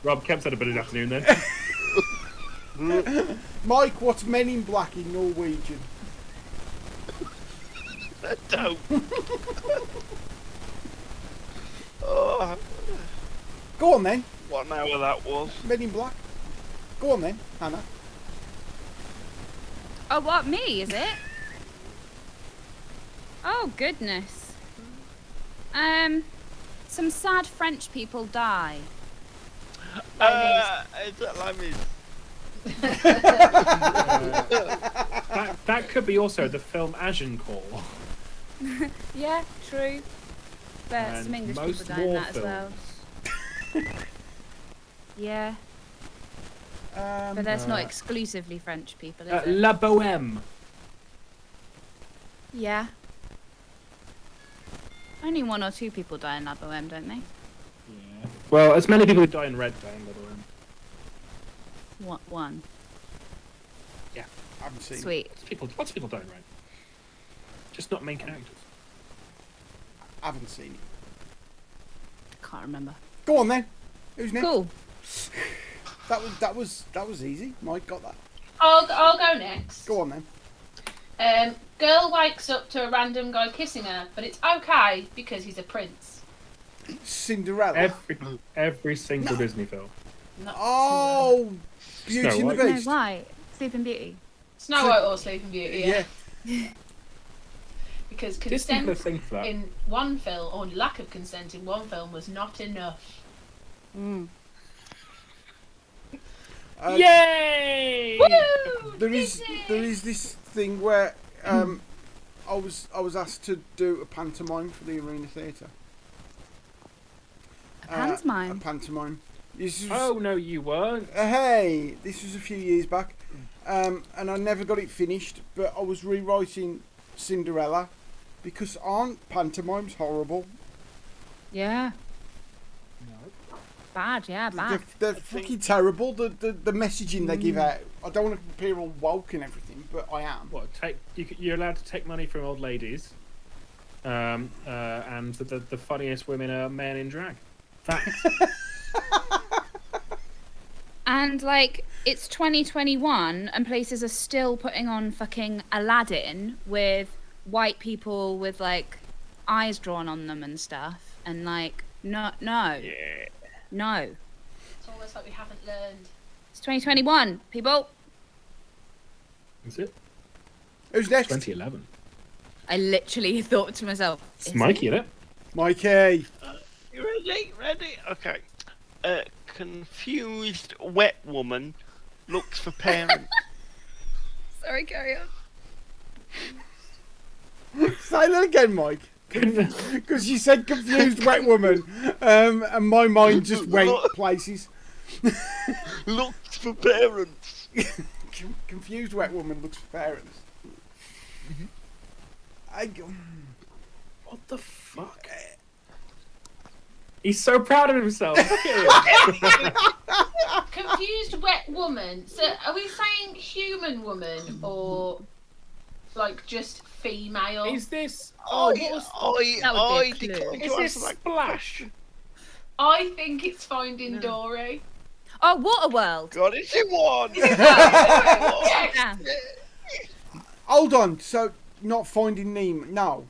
Rob, Kemp's had a bit of an afternoon then. Mike, what's Men in Black in Norwegian? Don't. Oh, Go on then, what hour that was? Men in Black. Go on then, Hannah. Oh, what, me, is it? Oh, goodness. Some sad French people die. Is that Lammy's? That could be also the film Agincourt. Yeah, true. But And some English most people die in war that as well. Yeah, but that's not exclusively French people, is it? La Bohème. Yeah. Only 1 or 2 people die in La Bohème, don't they? Yeah. Well, as many people who die in Red die in La Bohème. One. I haven't seen it. Sweet. Lots of people die in Red. Just not main characters. I haven't seen it. Can't remember. Go on then. Who's next? Cool. That was easy. Mike got that. I'll go next. Go on then. Girl wakes up to a random guy kissing her, but it's okay because he's a prince. Cinderella. Every single Disney film. Not Oh, Beauty and the Snow Beast. No, why? Sleeping Beauty. Snow White or Sleeping Beauty. Yeah. Because Disney had a consent thing for that. in one film, or lack of consent in one film, was not enough. Yay! Woo! There is this thing where I was asked to do a pantomime for the Arena Theatre. A pantomime. A pantomime. This was, Oh no, you weren't. hey, this was a few years back, and I never got it finished. But I was rewriting Cinderella because aren't pantomimes horrible? Yeah. Bad, yeah, bad. They're fucking terrible. The messaging they give out. I don't want to appear all woke and everything, but I am. What? You're allowed to take money from old ladies, and the funniest women are men in drag. Facts. And like it's 2021 and places are still putting on fucking Aladdin with white people with like eyes drawn on them and stuff, and like no. It's almost like we haven't learned. It's 2021, people. Is it? Who's next? 2011. I literally thought to myself, It's is Mikey, it? isn't it? Mikey. You ready? Okay. Confused wet woman looks for parents. Sorry, carry on. Say that again, Mike. Because you said confused wet woman, and my mind just went places. Looks for parents. Confused wet woman looks for parents. What the fuck? He's so proud of himself. Look at him. Confused wet woman. So are we saying human woman or like just female? Is this? I That would be a clue. decline to Is answer this that Splash? question. I think it's Finding Dory. Oh, Waterworld. God, is it one? Yes. Yeah. Hold on. So, not Finding Nemo? No,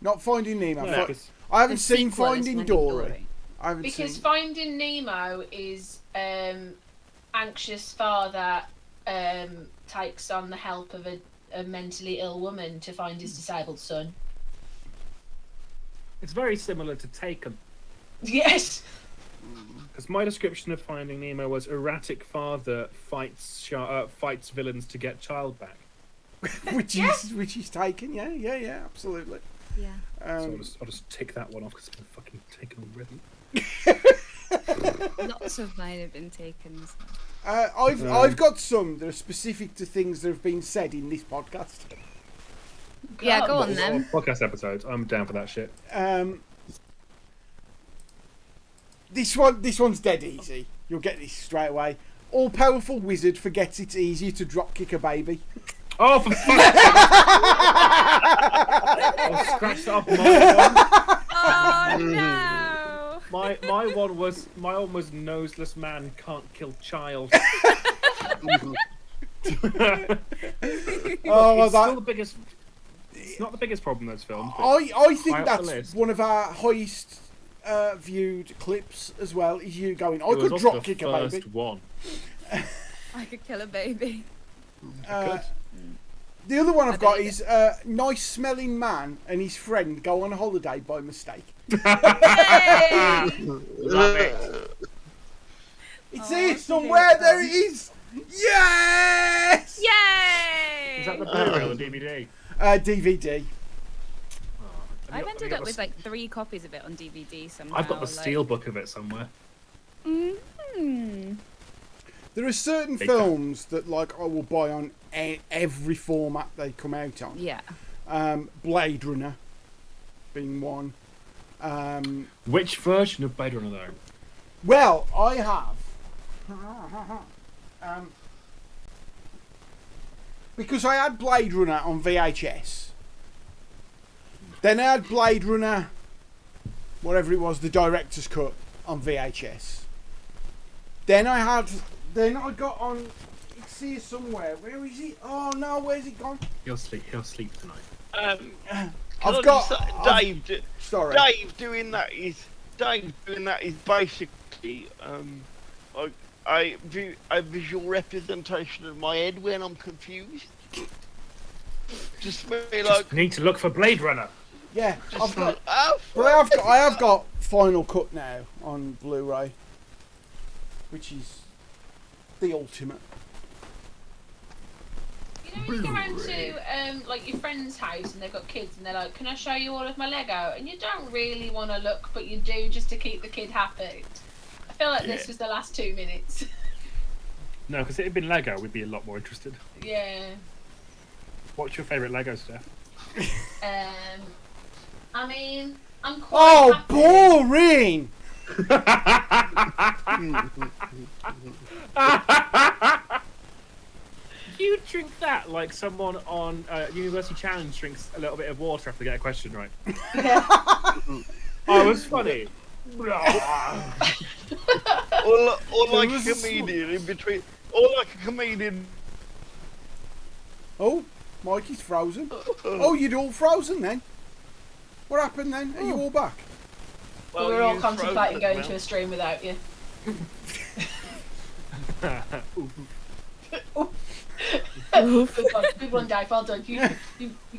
not Finding Nemo. No, 'cause I haven't The seen sequel is Finding Finding Dory. I haven't Because seen. Finding Nemo is anxious father takes on the help of a mentally ill woman to find his disabled son. it's very similar to Taken. Yes. Because my description of Finding Nemo was erratic father fights villains to get child back. which is taken. Yeah, absolutely. Yeah. So I'll just tick that one off because it's been fucking taken already. Lots of mine have been taken. So. I've got some that are specific to things that have been said in this podcast. Yeah, go on Oh, then. podcast episodes. I'm down for that shit. This one's dead easy. You'll get this straight away. All powerful wizard forgets it's easier to drop kick a baby. Oh, for fuck's sake! I'll scratch that off my one. Oh no! My one was noseless man can't kill child. Oh, It's still the biggest. It's not the biggest problem in those films. But I think high up the that's list. one of our highest viewed clips as well. Is you going? I it was could also drop the kick a baby. first one. I could kill a baby. Uh, the other one I've got is nice smelling man and his friend go on holiday by mistake. Yay! Love it. It's Oh, here that's somewhere. okay. There it is. Yes. Yay! Is that the Blu-ray or DVD? DVD. I've ended up with like 3 copies of it on DVD somehow. I've got the like... steelbook of it somewhere. Mm-hmm. There are certain Big films that like I will buy on every format they come out on. Yeah. Blade Runner being one. Which version of Blade Runner though? Well, I have. Because I had Blade Runner on VHS. Then I had Blade Runner, whatever it was, the director's cut on VHS. Then I got on. It's here somewhere. Where is it? Oh no, where's it gone? He'll sleep tonight. I've got. Dave. Sorry. Dave doing that is basically a visual representation of my head when I'm confused. Just me like. Need to look for Blade Runner. Yeah, I've got. Oh, But I have got Final Cut now on Blu-ray, which is the ultimate. You know when you go around to like your friend's house and they've got kids and they're like, "Can I show you all of my Lego?" And you don't really want to look, but you do just to keep the kid happy. I feel like this was the last 2 minutes. No, because it had been Lego, we'd be a lot more interested. Yeah. What's your favourite Lego, Steph? I mean, I'm quite Oh, happy. boring! You drink that like someone on University Challenge drinks a little bit of water after they get a question right. Oh, it was funny. Or like a comedian in between. Or like a comedian. Oh, Mikey's frozen. Oh, you'd all frozen then? What happened then? Are you all back? Well, we were all you contemplating frozen going now. to a stream without you. Good one, good one, Dave. Well done. You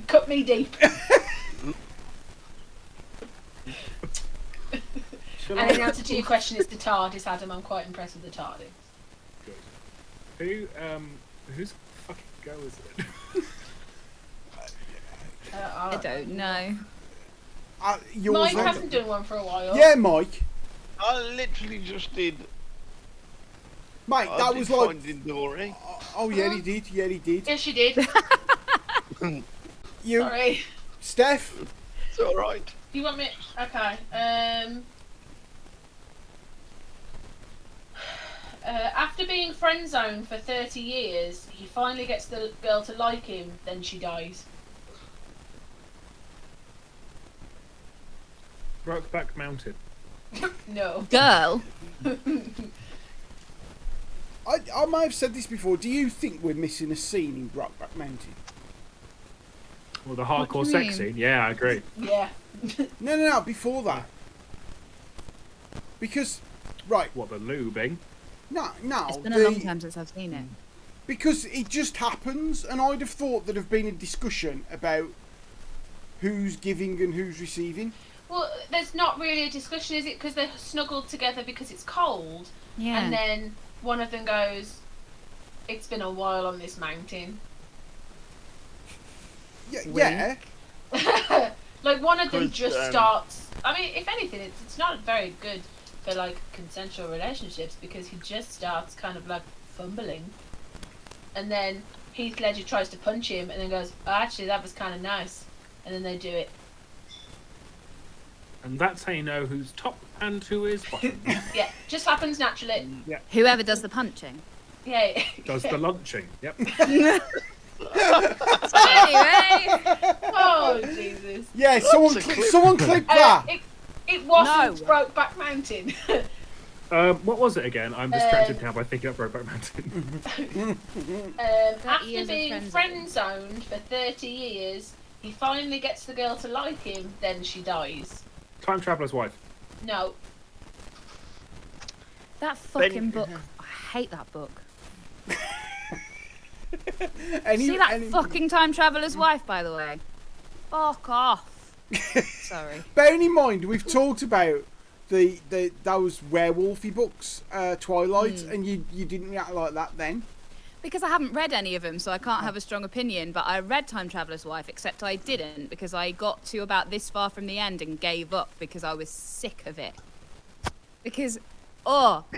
cut me deep. And in answer to your question, it's the TARDIS, Adam. I'm quite impressed with the TARDIS. Good. Whose fucking go is it? I don't know. Yours Mike then? hasn't done one for a while. Yeah, Mike. I literally just did. Mate, I that did was like. Finding Dory. Oh, yeah, he did. Yeah, he did. Yes, you did. You, Sorry. Steph. It's all right. You want me? Okay. After being friend zoned for 30 years, he finally gets the girl to like him. Then she dies. Brokeback Mountain. No. Girl. I may have said this before. Do you think we're missing a scene in Brokeback Mountain? Well, the What hardcore do you sex mean? scene. Yeah, I agree. Yeah. No, before that. Because, right, What, the lubing? no, It's been a long time since I've seen it. Because it just happens, and I'd have thought there'd have been a discussion about who's giving and who's receiving. Well, there's not really a discussion, is it? Because they're snuggled together because it's cold, Yeah. and then one of them goes, "It's been a while on this mountain." Yeah. Like one of them 'Cause, just starts. I mean, if anything, it's not very good for like consensual relationships because he just starts kind of like fumbling, and then Heath Ledger tries to punch him and then goes, "Oh, actually, that was kind of nice," and then they do it. And that's how you know who's top and who is bottom. Yeah, just happens naturally. Whoever does the punching. Yeah. Does the launching. Yep. Anyway. Oh Jesus. Yeah, someone, a clip. someone clip that. It wasn't No. Brokeback Mountain. What was it again? I'm distracted now by thinking up Brokeback Mountain. After years of being friend friend zoned for 30 years, he finally gets the girl to like him, then she dies. Time Traveler's Wife. No. That fucking book. I hate that book. See that fucking time traveler's wife, by the way? Fuck off. Sorry. Bearing in mind, we've talked about those werewolfy books, Twilight, and you didn't react like that then. Because I haven't read any of them, so I can't have a strong opinion. But I read Time Traveler's Wife, except I didn't because I got to about this far from the end and gave up because I was sick of it. Because,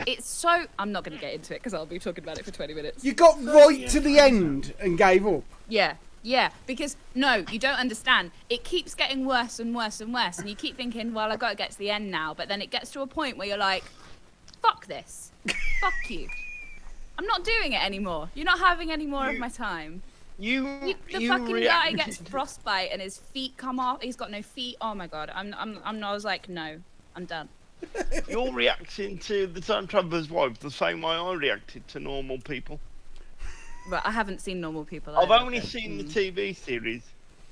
it's so... I'm not going to get into it because I'll be talking about it for 20 minutes. You got right to the end and gave up. Yeah, because, no, you don't understand. It keeps getting worse and worse and worse, and you keep thinking, well, I've got to get to the end now. But then it gets to a point where you're like, fuck this. Fuck you. I'm not doing it anymore. You're not having any more of my time. The fucking guy gets frostbite and his feet come off. He's got no feet. Oh my god. I was like, no, I'm done. You're reacting to the Time Traveler's Wife the same way I reacted to Normal People. But I haven't seen Normal People. I've either, only so- seen the TV series.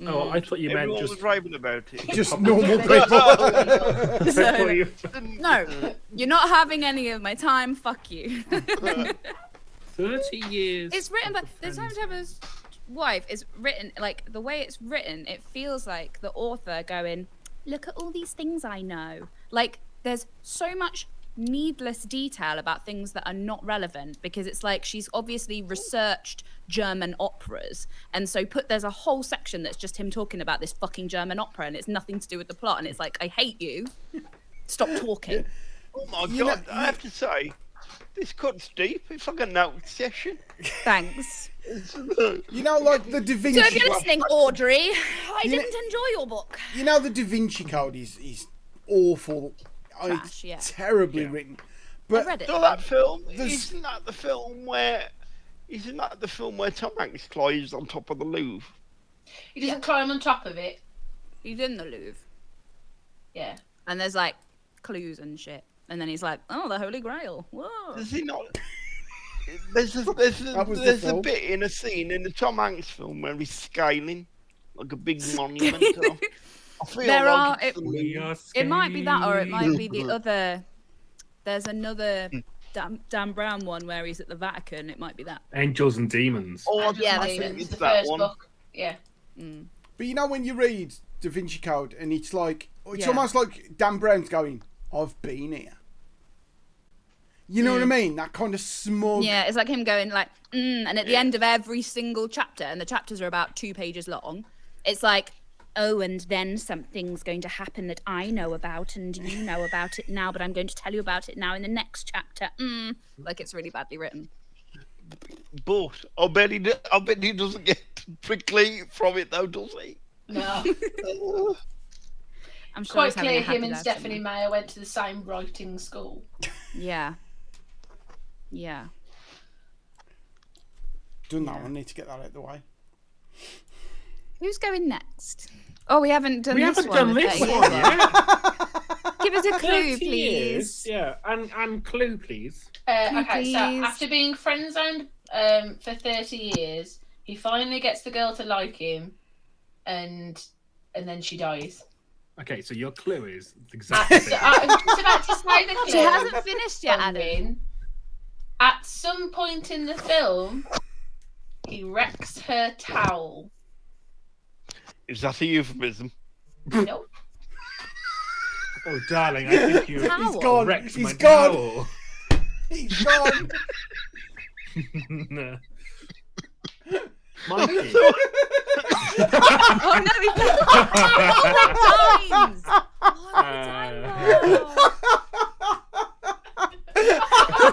Oh, I thought you meant Everyone just. was raving about it. Just normal people. No, you're not having any of my time. Fuck you. 30 years. It's written by the Time Traveler's Wife is written like the way it's written. It feels like the author going, "Look at all these things I know." Like there's so much needless detail about things that are not relevant because it's like she's obviously researched German operas and so there's a whole section that's just him talking about this fucking German opera and it's nothing to do with the plot and it's like, I hate you. Stop talking. Oh my You god, know- I have to say, this cuts deep. It's like a note session. Thanks. You know, like the Da So if Vinci. you're listening, Audrey, I You know- didn't enjoy your book. You know, the Da Vinci Code is awful. It's trash. Yeah, terribly Yeah. written. I But read it. So that film There's- isn't that the film where Tom Hanks climbs on top of the Louvre? He doesn't climb on top of it. He's in the Louvre, Yeah. and there's like clues and shit, and then he's like, "Oh, the Holy Grail." Whoa. Does he not? There's That was the a film. bit in a scene in the Tom Hanks film where he's scaling like a big monument. And I feel There like are- it's the Louvre. It might be that, or it might be the other. There's another Dan Brown one where he's at the Vatican. It might be that. Angels and Demons. Oh, I Yeah, just that's think it. it's the that first one. book. Yeah. But you know when you read Da Vinci Code and it's like it's Yeah. almost like Dan Brown's going, "I've been here." You know what I mean? That kind of smug. Yeah, it's like him going like, and at the end of every single chapter, and the chapters are about 2 pages long, it's like, oh, and then something's going to happen that I know about, and you know about it now, but I'm going to tell you about it now in the next chapter. Like it's really badly written. But I bet he doesn't get prickly from it though, does he? No. I'm sure Quite he's having clear a happy him and life Stephanie somewhere. Meyer went to the same writing school. Yeah. Yeah. Done that one. Need to get that out of the way. Who's going next? Oh, we haven't done We this haven't one. done with this 30 one years. yet. Give us a clue, 30 years. please. Yeah, and clue, please. Okay, so Please. after being friend zoned for 30 years, he finally gets the girl to like him, and then she dies. Okay, so your clue is exactly. So I'm just about to say the clue. She hasn't finished yet, Adam. Funding. At some point in the film, he wrecks her towel. Is that a euphemism? Nope. Oh, darling, I think you Towel. He's gone. wrecked He's my gone. towel. He's gone. No. Mikey. Oh no, he's times.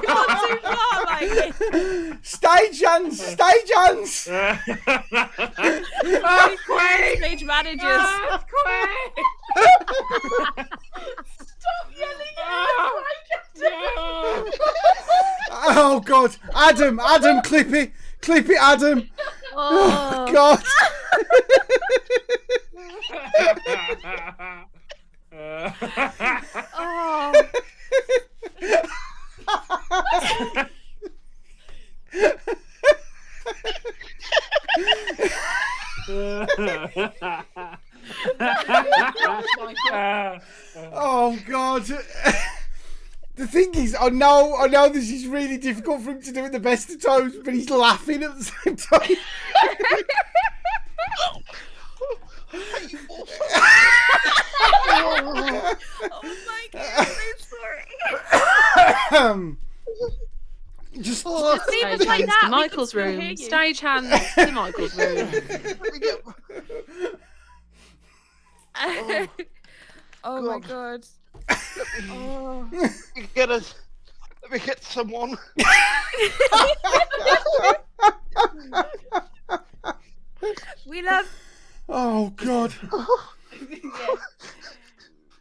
Not too far, Mikey. Stage hands. Stage hands. Stage managers. Stop yelling Oh God, Adam, clip it, Adam. Oh, God. oh. Oh God. The thing is, I know this is really difficult for him to do at the best of times, but he's laughing at the same time. Oh my God, I'm sorry. Just Just leave us Stage like hands that. to we can Michael's still room. hear you. Stage hands to Michael's room. Oh my God. Oh. Let me get someone. We love. oh God.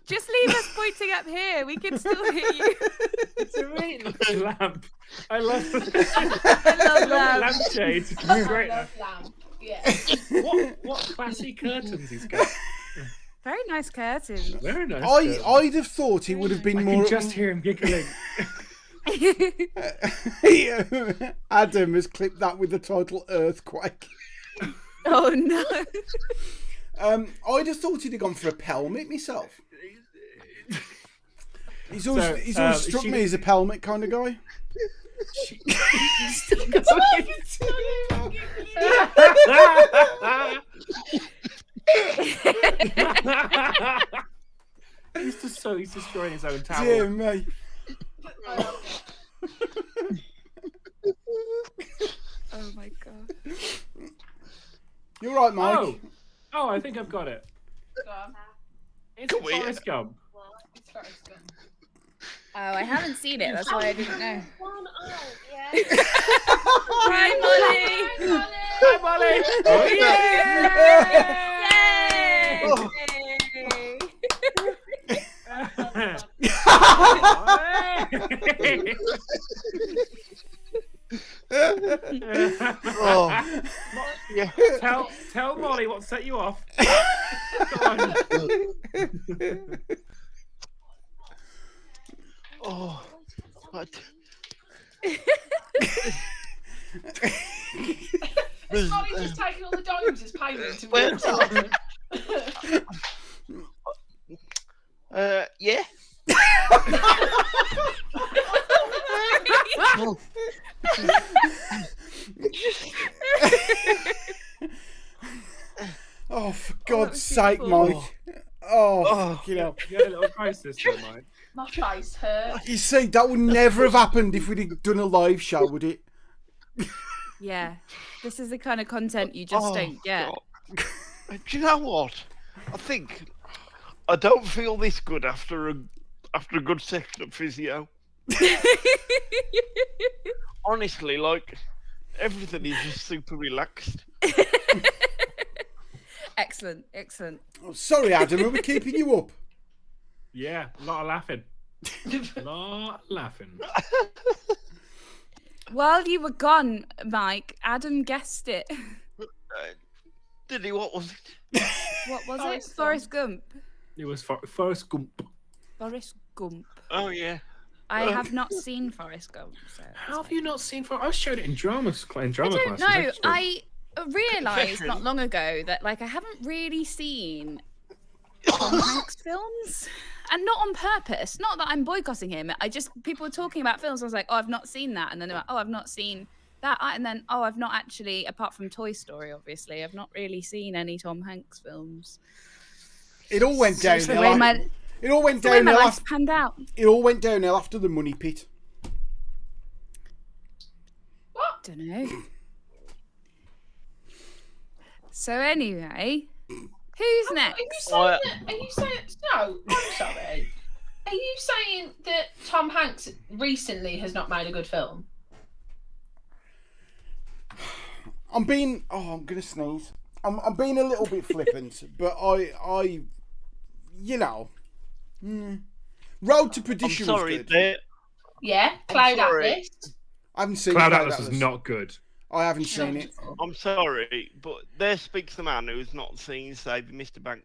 Just leave us pointing up here. We can still hear you. It's a really nice lamp. I love I I love love the that. lampshade. It's I great. love lamp. Yeah. What classy curtains he's got. Very nice curtains. Very nice. I'd have thought he would have been I more. can just hear him giggling. Adam has clipped that with the title Earthquake. Oh no. I'd have thought he'd have gone for a pelmet myself. He's always, So, he's always struck she- me as a pelmet kind of guy. He's destroying his own towel. Dear me. Oh my God. You're right, Mike. Oh, I think I've got it. Go on. It's Come here. Forrest Gump. It's Forrest Gump. Oh, I haven't seen it. That's why I didn't know. One eye, yeah. Hi, Molly. Hi, Molly. Oh, Yay! Oh. Yay! Oh, yeah. tell Molly what set you off. Go on. Oh, what? Molly's just taking all the dimes as payment to Well, me. Yeah. Oh, for that God's was sake, beautiful. Mike. Oh, Oh. fucking hell. You had a little crisis there, Mike. My face hurt. You see, that would never have happened if we'd have done a live show, would it? Yeah, this is the kind of content you just Oh, don't get. God. Do you know what? I think I don't feel this good after a good session of physio. Honestly, like everything is just super relaxed. Excellent, excellent. Oh, sorry, Adam, are we keeping you up? Yeah, a lot of laughing. A lot of laughing. While you were gone, Mike, Adam guessed it. Did he? What was it? What was Forrest it? Forrest Gump. It was Forrest Gump. Forrest Gump. Oh yeah. I have not seen Forrest Gump. So How have you not seen Forrest? I showed it in drama I class. don't know. I realised Confession. not long ago that like I haven't really seen Tom Hanks films, and not on purpose. Not that I'm boycotting him. I just people were talking about films. I was like, oh, I've not seen that, and then they're like, oh, I've not seen that, and then oh, I've not actually, apart from Toy Story, obviously, I've not really seen any Tom Hanks films. It all went So it's the downhill. way my, It all went it's the way my downhill. life's panned out. It all went downhill after the Money Pit. Don't know. So anyway, who's next? Are you saying? No, I'm sorry. Are you saying that Tom Hanks recently has not made a good film? I'm gonna sneeze. I'm being a little bit flippant, but I, you know, Road to I'm Perdition was sorry. good. There. Yeah, Cloud sorry. Atlas. I haven't seen Cloud Cloud Atlas is not good. I haven't seen it. I'm sorry, but there speaks the man who's not seen Saving Mr. Banks.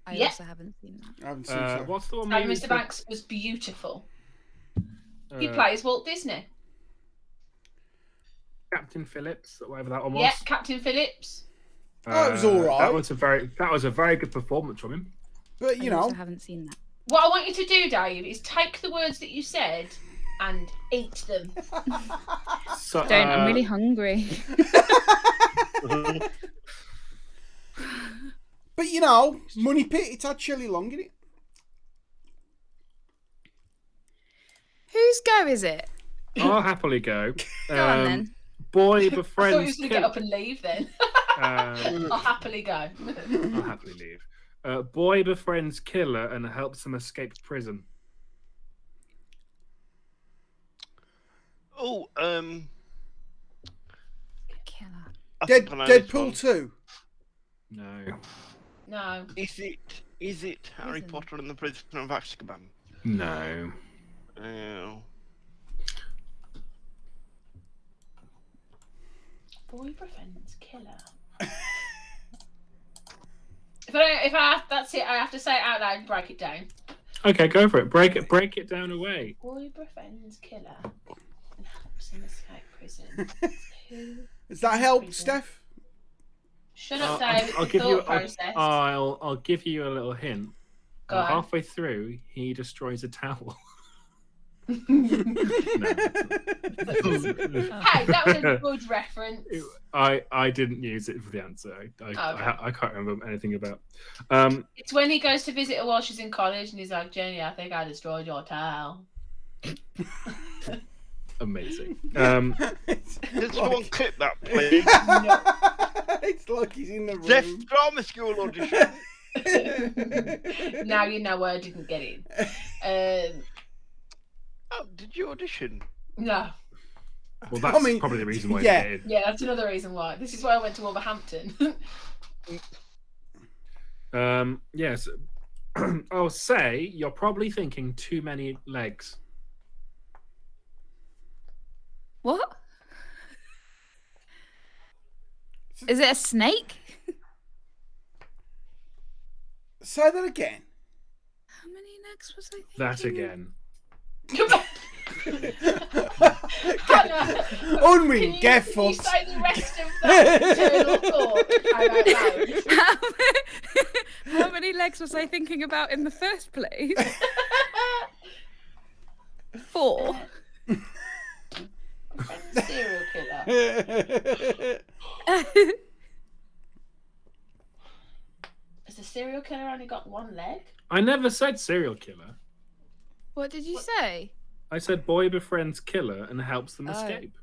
I Yeah. also haven't seen that. I haven't seen it. What's the one? And where Mr. Banks was beautiful. He uh, plays Walt Disney. Captain Phillips, or whatever that one was. Yeah, Captain Phillips. Oh, it was all right. That was a very good performance from him. But you I know, also haven't seen that. What I want you to do, Dave, is take the words that you said and eat them. So, Don't. I'm really hungry. but you know, Money Pit. It's had Shelley Long in it. Whose go is it? I'll happily go. Go on then. Boy I thought you befriends. was going to get up and leave then. I'll happily go. I'll happily leave. Boy befriends killer and helps him escape prison. Oh, Killer. I think I know this one. Deadpool 2. No. No. Is it Harry Prison. Potter and the Prisoner of Azkaban? No. Oh. Boy befriends killer. If I have, that's it. I have to say it out loud and break it down. Okay, go for it. Break it down away. Boy befriends killer and helps him escape prison. Who? Does that help, Prison. Steph? Shut up, Dave. I'll The give you. thought process. I'll give you a little hint. Go on. Halfway through, he destroys a towel. No. Hey, that was a good reference. I didn't use it for the answer. Okay. I can't remember anything about. It's when he goes to visit her while she's in college and he's like, Jenny, I think I destroyed your towel. Amazing. Did someone clip that, please? It's like he's in the Deaf room. Drama School audition. Now you know where I didn't get in. Oh, did you audition? No. Well, that's I mean, probably the reason why. yeah. He did. Yeah, that's another reason why. This is why I went to Wolverhampton. Yes. I'll say you're probably thinking too many legs. What? Is it a snake? Say that again. How many legs was I thinking? That again. Hannah, Unwin, get can you fucked. say the rest of that internal thought out loud? How many legs was I thinking about in the first place? 4. Serial killer. Has the serial killer only got one leg? I never said serial killer. What did you say? I said boy befriends killer and helps them Oh. escape.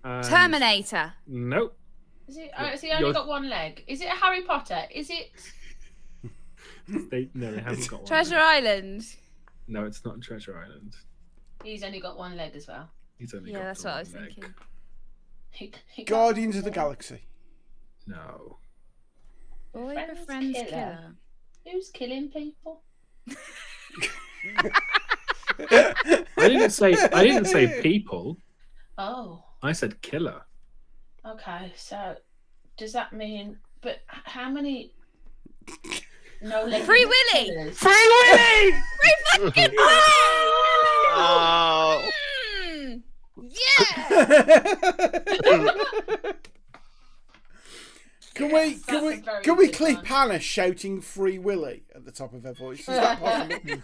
Terminator. Nope. Is it? Has he only got one leg? Is it a Harry Potter? Is it? They haven't got one. Treasure Island. No, it's not Treasure Island. He's only got one leg as well. He's only Yeah, got that's the what I one was leg. thinking. He got Guardians of the one leg. Galaxy. No. Boy Friends befriends killer. killer. Who's killing people? I didn't say people. Oh, I said killer. okay. So, does that mean? But how many? No leg. Free Willy! killers? Free Willy! Fucking Oh. Mm. Yeah! Can Yes, that's a we very can we good clip one. Hannah shouting "Free Willy" at the top of her voice? Is that possible?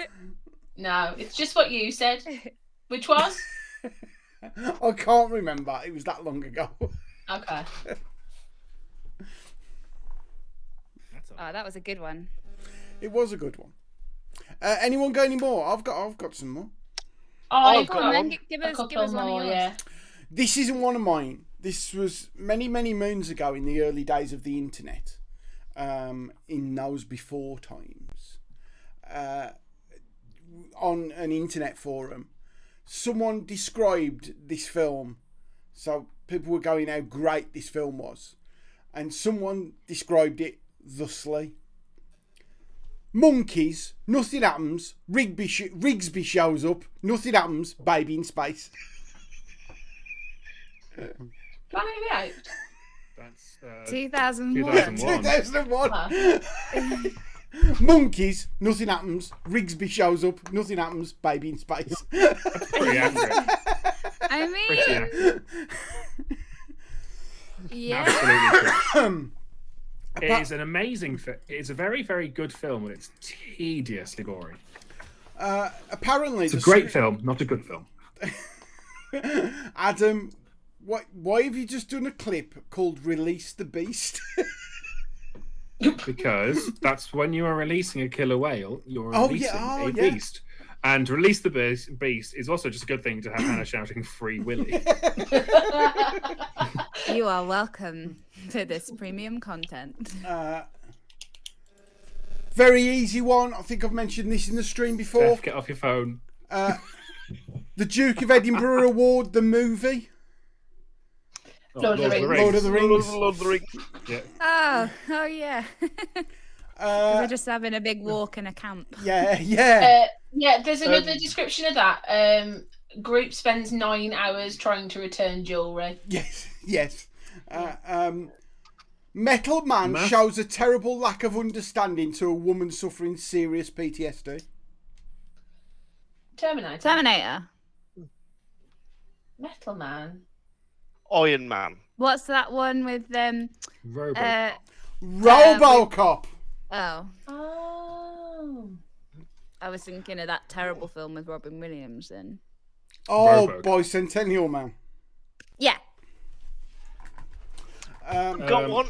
No, it's just what you said. Which was? I can't remember. It was that long ago. Okay. Oh, that was a good one. It was a good one. Anyone got any more? I've got some more. I've Go on, got then. a Give us couple one of more. yours. Yeah. This isn't one of mine. This was many moons ago in the early days of the internet, in those before times. On an internet forum, someone described this film. So people were going how great this film was, and someone described it thusly: monkeys, nothing happens. Rigsby shows up, nothing happens. Baby in space. Planet of the Apes. That's 2001. 2001. Monkeys, nothing happens. Rigsby shows up, nothing happens. Baby in space. pretty accurate. I Pretty mean, accurate. yeah. Absolutely true. It is an amazing film. It's a very, very good film, and it's tediously boring. Apparently, It's a great film, not a good film. Adam, why have you just done a clip called "Release the Beast"? Because that's when you are releasing a killer whale, you're Oh, releasing yeah, a beast. And release the beast is also just a good thing to have Hannah shouting "Free Willy." You are welcome to this premium content. Very easy one. I think I've mentioned this in the stream before. Steph, get off your phone. The Duke of Edinburgh Award, the movie. Oh, Lord of the Rings. Lord of the Rings. Lord of the Rings. Yeah. Oh yeah. We're just having a big walk in a camp. Yeah. Yeah, there's another description of that. Group spends 9 hours trying to return jewellery. Yes. Metal Man shows a terrible lack of understanding to a woman suffering serious PTSD. Terminator. Metal Man. Iron Man. What's that one with Robocop. RoboCop. Oh, Oh. I was thinking of that terrible film with Robin Williams then. Oh, RoboCop. Bicentennial Man. Yeah. Got one.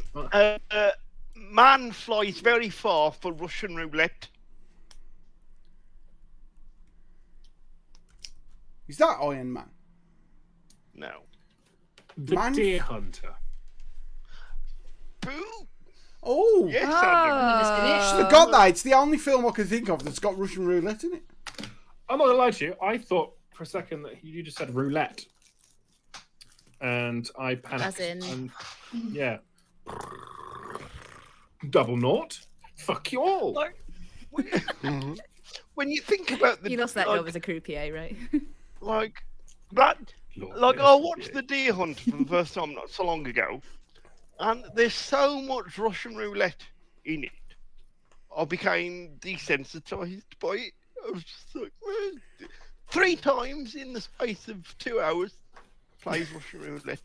Man flies very far for Russian roulette. Is that Iron Man? No. The Man- Deer Hunter. Boo! Oh, Yes, Adam. should have got that. It's the only film I can think of that's got Russian roulette in it. I'm not gonna lie to you. I thought for a second that you just said roulette, and I panicked. As in- And, yeah. Double naught. Fuck you all. Like, when you think about the You lost that like, job as a croupier, right? like that Lord, Like yes, I it watched is. The Deer Hunt for the first time not so long ago, and there's so much Russian roulette in it. I became desensitized by it. I was just like, 3 times in the space of 2 hours plays Russian roulette.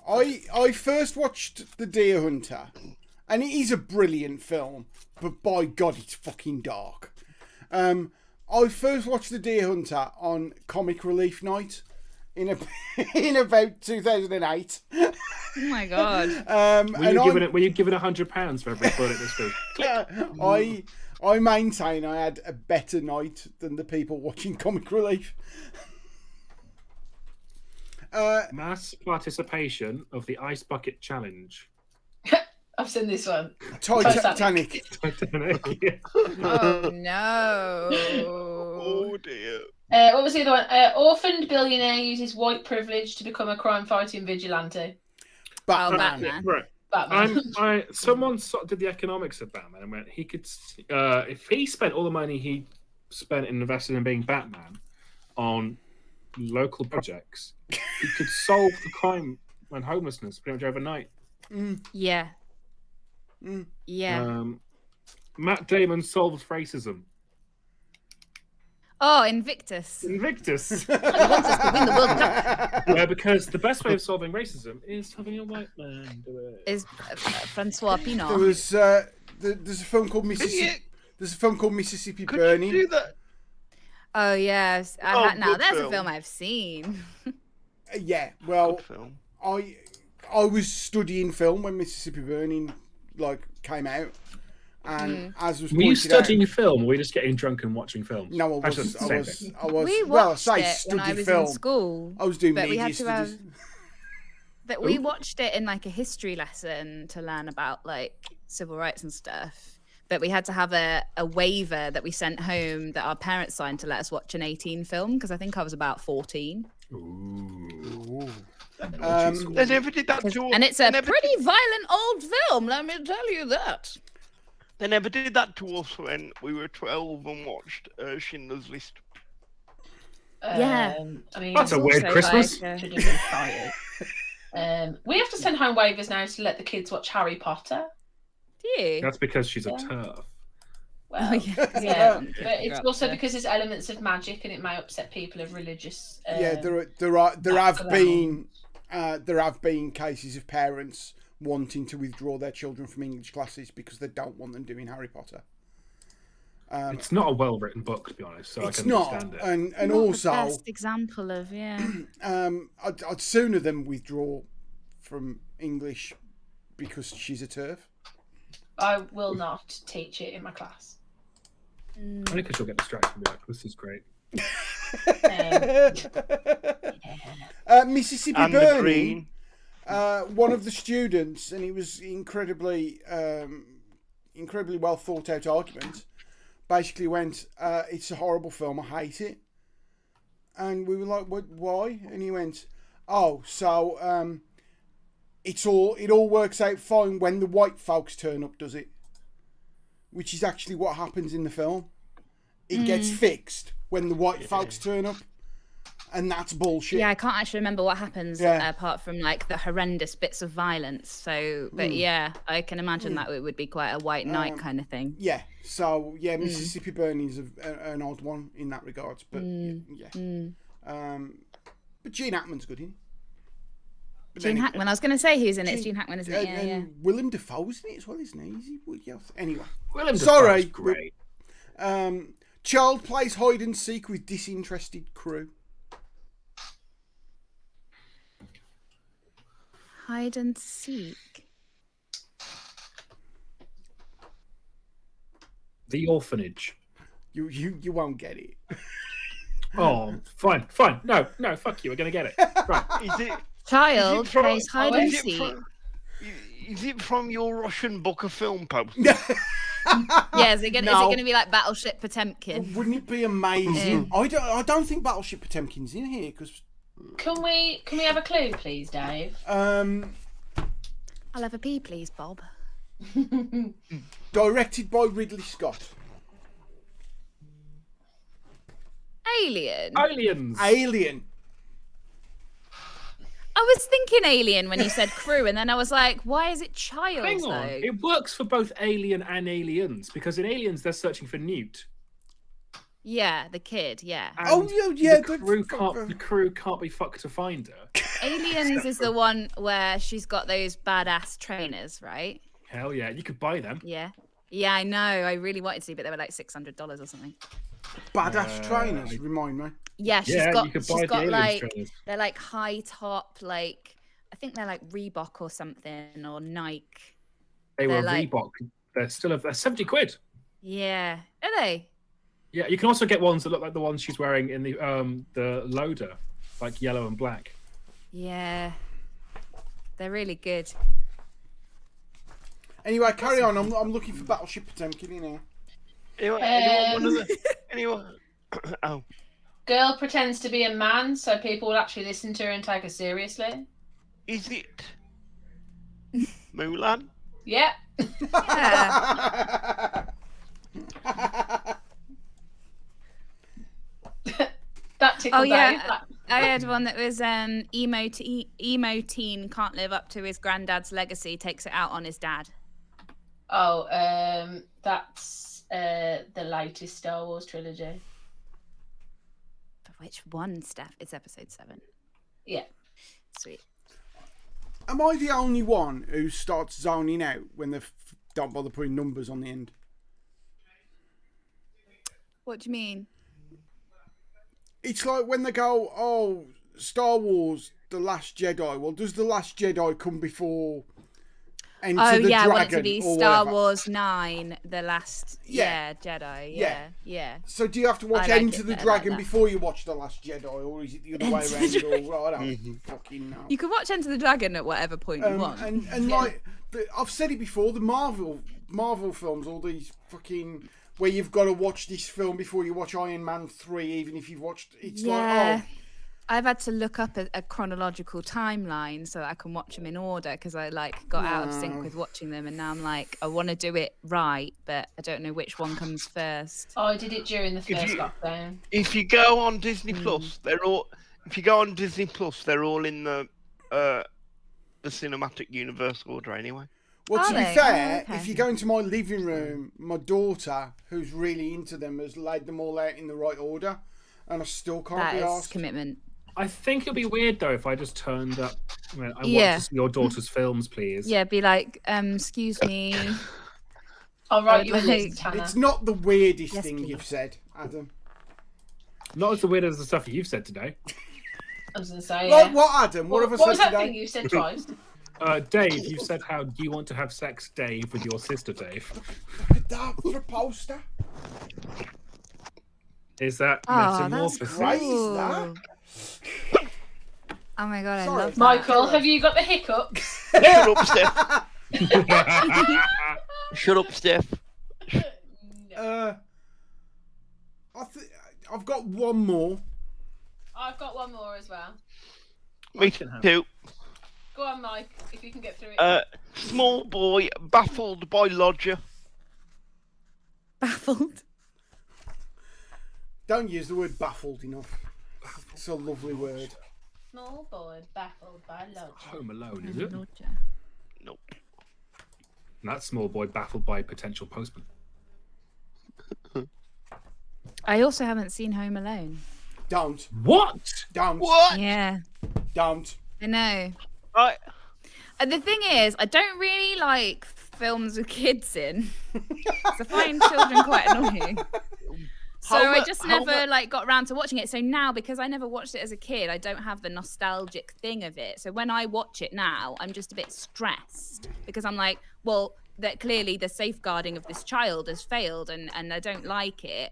I first watched The Deer Hunter, and it is a brilliant film, but by God, it's fucking dark. I first watched The Deer Hunter on Comic Relief Night in in about 2008. Oh my god. Were you given £100 for every bullet this week? I maintain I had a better night than the people watching Comic Relief. Mass participation of the Ice Bucket Challenge. I've seen this one. Titanic. Titanic, yeah. Oh no. Oh dear. What was the other one? Orphaned billionaire uses white privilege to become a crime-fighting vigilante. Oh, Batman. Batman. Right. Batman. Someone sort of did the economics of Batman and went, he could, if he spent all the money he spent and invested in being Batman on local projects, he could solve the crime and homelessness pretty much overnight. Yeah. Mm. Yeah. Matt Damon solves racism. Oh, Invictus. Invictus. He wants us to win the World Cup. Yeah, because the best way of solving racism is having a white man do it. Is Francois There Pinault. was there's a film called Mississippi. There's a film called Mississippi Could Burning. you do that? Oh yes. Oh, Now good that's film. a film I've seen. Yeah, well, Good film. I was studying film when Mississippi Burning came out, and as was Were you pointed out, studying film or were you just getting drunk and watching films? no, I Actually, was, it's the I same was, thing. I was. We Well, I watched say it when I study was film. in school. I was doing but we media had to have- studies. That we watched it in like a history lesson to learn about like civil rights and stuff. But we had to have a waiver that we sent home that our parents signed to let us watch an 18 film because I think I was about 14. Ooh. They never did that to And it's they a never pretty violent old film, let me tell you that. They never did that to us when we were 12 and watched Schindler's List. Yeah. I mean, That's a It's weird also Christmas. like, should have been fired. We have to send home waivers now to let the kids watch Harry Potter. do you? That's because she's a Yeah. turf. Well, Oh, yeah. yeah, but it's Forgot also that. because there's elements of magic and it may upset people of religious. Yeah, there have been cases of parents wanting to withdraw their children from English classes because they don't want them doing Harry Potter. It's not a well-written book, to be honest, so It's I can not, understand it. and Not the also, best example of I'd sooner them withdraw from English because she's a turf. I will not teach it in my class. Only because you'll get distracted and be like, this is great. Mississippi And the Burning. Green. One of the students, and it was incredibly well thought out argument, basically went, "It's a horrible film. I hate it." And we were like, "What? Why?" And he went, "Oh, so it all works out fine when the white folks turn up, does it?" Which is actually what happens in the film. It gets fixed when the white folks turn up, and that's bullshit. Yeah, I can't actually remember what happens Yeah. apart from like the horrendous bits of violence. So, but yeah, I can imagine that it would be quite a white knight kind of thing. Yeah, so yeah, Mississippi Burning is an odd one in that regards, but yeah. But Gene Hackman's good in it. But Gene then- Hackman. I was going to say who's in it. It's Gene Hackman, isn't it? and, Yeah, and yeah. Willem Dafoe's in it as well, isn't he? Yeah. Anyway, Willem Sorry. Dafoe's great. child plays hide and seek with disinterested crew. Hide and seek. The Orphanage. You won't get it. Oh, fine. No, fuck you. We're going to get it. Right. Is it? Child from- plays hide and Is it seek. is it from your Russian book of film post? Yeah, is it No. going to be like Battleship Potemkin? Wouldn't it be amazing? I don't think Battleship Potemkin's in here because Can we have a clue, please, Dave? I'll have a pee, please, Bob. directed by Ridley Scott. Alien. Aliens. Alien. I was thinking Alien when you said crew, and then I was like, why is it child Hang though? on, it works for both Alien and Aliens because in Aliens they're searching for Newt. Yeah, the kid. Yeah. Oh, And yeah, the crew can't be fucked to find her. Aliens is the one where she's got those badass trainers, right? Hell yeah, you could buy them. Yeah. Yeah, I know. I really wanted to, but they were like $600 or something. Badass trainers, remind me. Yeah, she's Yeah, got. you could She's buy the got Aliens like trainers. they're like high top, like I think they're like Reebok or something or Nike. They were They're like- Reebok. They're still they're 70 quid. Yeah, are they? Yeah, you can also get ones that look like the ones she's wearing in the loader, like yellow and black. Yeah, they're really good. Anyway, carry on. I'm looking for Battleship Potemkin in here. Anyone? Oh, Girl pretends to be a man so people will actually listen to her and take her seriously. is it Mulan? Yeah. Yeah. That tickled Oh yeah, Dave. I had one that was emo teen can't live up to his granddad's legacy, takes it out on his dad. Oh, that's the latest Star Wars trilogy. But which one, Steph? It's episode 7. Yeah. Sweet. Am I the only one who starts zoning out when they don't bother putting numbers on the end? What do you mean? It's like when they go, oh, Star Wars, The Last Jedi. Well, does The Last Jedi come before Enter Oh the yeah, I Dragon want it to be or Star whatever? Wars 9, the last Yeah. Jedi. Yeah. Yeah. So do you have to watch I like Enter it the better like Dragon that. before you watch The Last Jedi, or is it the other way Enter around? the Or, I don't fucking know. You can watch Enter the Dragon at whatever point you want. And Yeah. like I've said it before, the Marvel films, all these fucking where you've got to watch this film before you watch Iron Man 3, even if you've watched. It's Yeah. like, oh, I've had to look up a chronological timeline so that I can watch them in order because I like got out of sync with watching them, and now I'm like, I want to do it right, but I don't know which one comes first. Oh, I did it during the If first you- lockdown. If you go on Disney Plus, they're all. If you go on Disney Plus, they're all in the cinematic universe order anyway. well, Are to be they? fair, Oh, okay. if you go into my living room, my daughter, who's really into them, has laid them all out in the right order, and I still can't That be is asked. commitment. I think it'll be weird though if I just turned up. I want Yeah. to see your daughter's films, please. Yeah, be like, excuse me. I'll write you a I'd list, like- Hannah. It's not the weirdest Yes, thing please. you've said, Adam. Not as the weird as the stuff you've said today. I was going to say, Like yeah. what, Adam? What have I What was said that today? thing you said twice? Dave, you said how you want to have sex, Dave, with your sister, Dave. That for a poster? Is that Oh, that's metamorphosis? Christ, cool. that. Oh my god, I Sorry. love that. Michael, have you got the hiccups? Shut up, Steph. Shut up, Steph. I've got one more. I've got one more as well. Me too. Go on, Mike, if you can get through it. Small boy baffled by lodger. Baffled. Don't use the word baffled enough. It's a lovely word. Small boy baffled by logic. Home Alone, is it? Nope. And that small boy baffled by potential postman. I also haven't seen Home Alone. Don't. What? Don't. What? Yeah, Don't. I know. Right. And the thing is, I don't really like films with kids in. 'Cause I find children quite annoying. So I just never like got around to watching it. So now, because I never watched it as a kid, I don't have the nostalgic thing of it. So when I watch it now, I'm just a bit stressed because I'm like, well, that clearly the safeguarding of this child has failed, and I don't like it.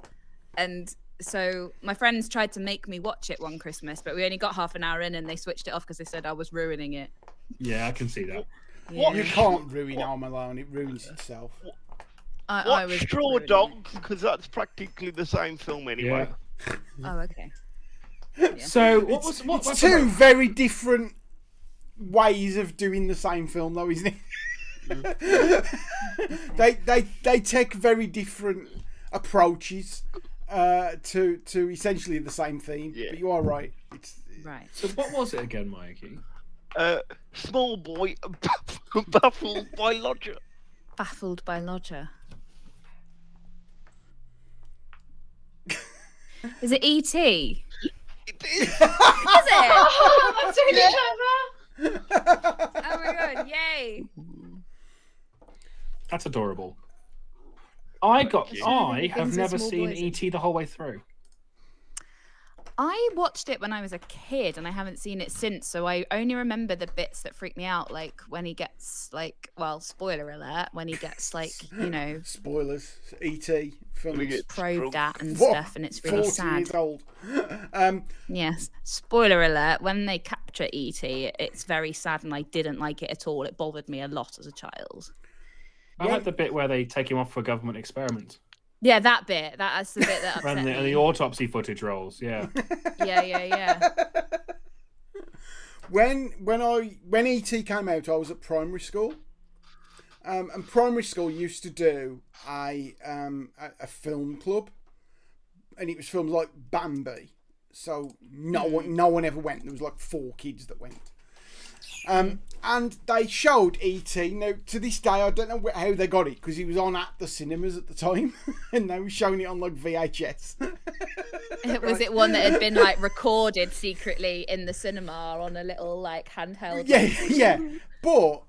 And so my friends tried to make me watch it one Christmas, but we only got half an hour in, and they switched it off because they said I was ruining it. Yeah, I can see that. What? You can't ruin Home Alone. It ruins itself. I Watch was Straw ruining it. Dogs, because that's practically the same film anyway. Oh, okay. So what was It's two very different ways of doing the same film, though, isn't it? they take very different approaches to essentially the same theme. Yeah. But you are right. It's Right. So what was it again, Mikey? Small boy baffled by Lodger. Baffled by Lodger. Is it E.T.? It is. Is it? Oh, that's really clever. Oh my god, yay! That's adorable. I Things have with never small seen boys. E.T. the whole way through. I watched it when I was a kid and I haven't seen it since, so I only remember the bits that freak me out, like when he gets spoiler alert, when he gets Spoilers. E.T. film. We get probed at and What? stuff, and it's really 40 sad. years old. Yes, spoiler alert, when they capture E.T., it's very sad and I didn't like it at all. It bothered me a lot as a child. I like the bit where they take him off for a government experiment. Yeah, that bit. That's the bit that upset And me. the autopsy footage rolls, yeah. Yeah. When E.T. came out, I was at primary school. And primary school used to do a film club, and it was films like Bambi. So no one ever went. There was like 4 kids that went. And they showed E.T. Now, to this day, I don't know how they got it, because he was on at the cinemas at the time, and they were showing it on like VHS. Was it one that had been like recorded secretly in the cinema on a little like handheld? Yeah. But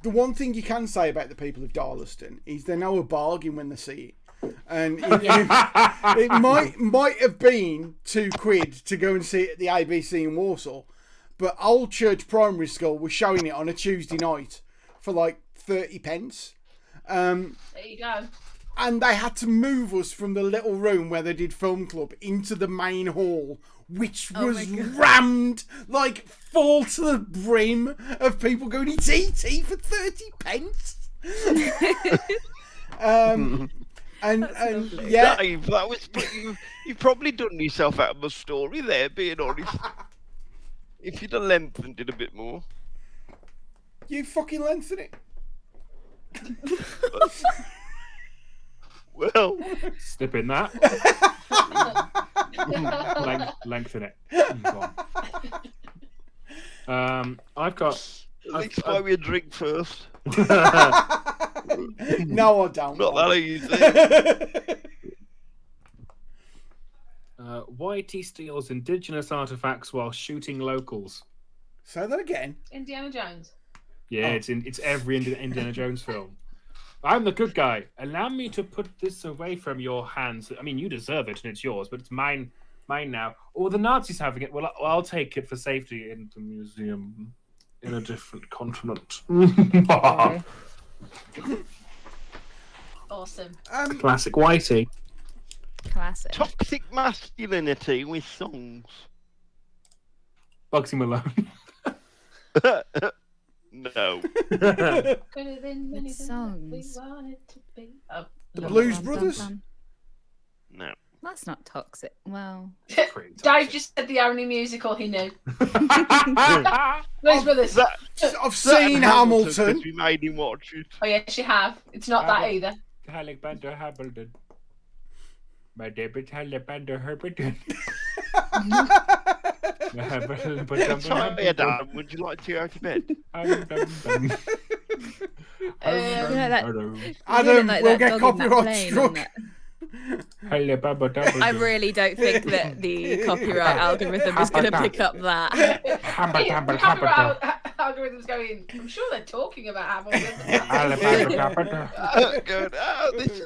the one thing you can say about the people of Darlaston is they know a bargain when they see it. And it might have been £2 to go and see it at the ABC in Warsaw, but Old Church Primary School was showing it on a Tuesday night for like 30 pence. There you go. And they had to move us from the little room where they did film club into the main hall, which was rammed, like full to the brim of people going, it's E.T. for 30 pence. And yeah, Dave, that was you've probably done yourself out of a story there, being honest. If you'd have lengthened it a bit more. you fucking lengthen it. Well, Slip in that. Lengthen it. Go on. I've got. at least buy me a drink first. No, I don't. Not that easy. YT steals indigenous artifacts while shooting locals. Say that again. Indiana Jones. Yeah, it's every Indiana Jones film. I'm the good guy. Allow me to put this away from your hands. I mean, you deserve it and it's yours, but it's mine now. Or the Nazis having it. Well, I'll take it for safety in the museum in a different continent. Awesome. Classic Whitey. Classic. Toxic masculinity with songs. Bugsy Malone. No. Could have been anything songs. that we wanted to be. Oh, The no. Blues Brothers? No. That's not toxic. Well, Dave just said the only musical he knew. Blues Brothers. That, I've seen Hamilton. Because we made him watch it. Oh yes, you have. It's not that either. Alexander Hamilton. My David Alexander Hamilton. Sorry, Dan, would you like to go to bed? Adam, like we'll that get dog in that copyright plane, struck. I really don't think that the copyright algorithm is going to pick up that. The copyright algorithm's going. I'm sure they're talking about Hamilton. Good. Oh, this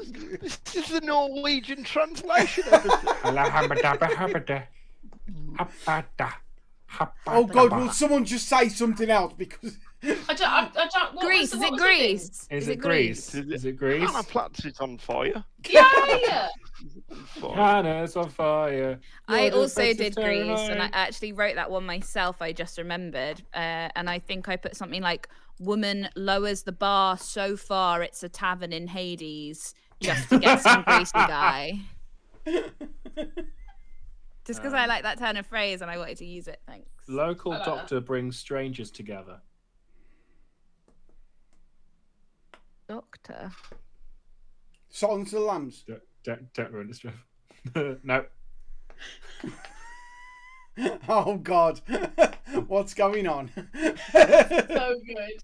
is the Norwegian translation episode. Oh God, will someone just say something else? Because I don't. What Greece, was is it the Greece? Is it Greece? Is it Greece? Anna Platz is on fire. Yeah. Hannah's on fire. I You're the also best did sister Greece, and I alive. actually wrote that one myself. I just remembered, and I think I put something like "Woman lowers the bar so far it's a tavern in Hades just to get some greasy guy." Just because I like that turn of phrase and I wanted to use it. Thanks. Local I like doctor brings strangers together. Doctor. Silence of the Lambs. Don't ruin this, Jeff. No. Oh God. What's going on? So good.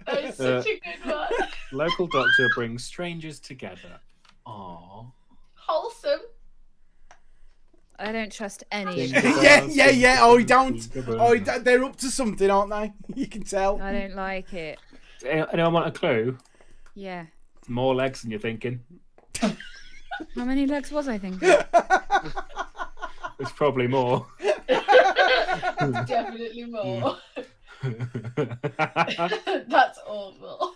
That was such a good one. Local doctor brings strangers together. Aww. Wholesome. I don't trust any of Jingle them. yeah. Oh, don't. Jingle Oh, bells. they're up to something, aren't they? You can tell. I don't like it. Anyone want a clue? Yeah. More legs than you're thinking. How many legs was I thinking? It's probably more. Definitely more. That's awful.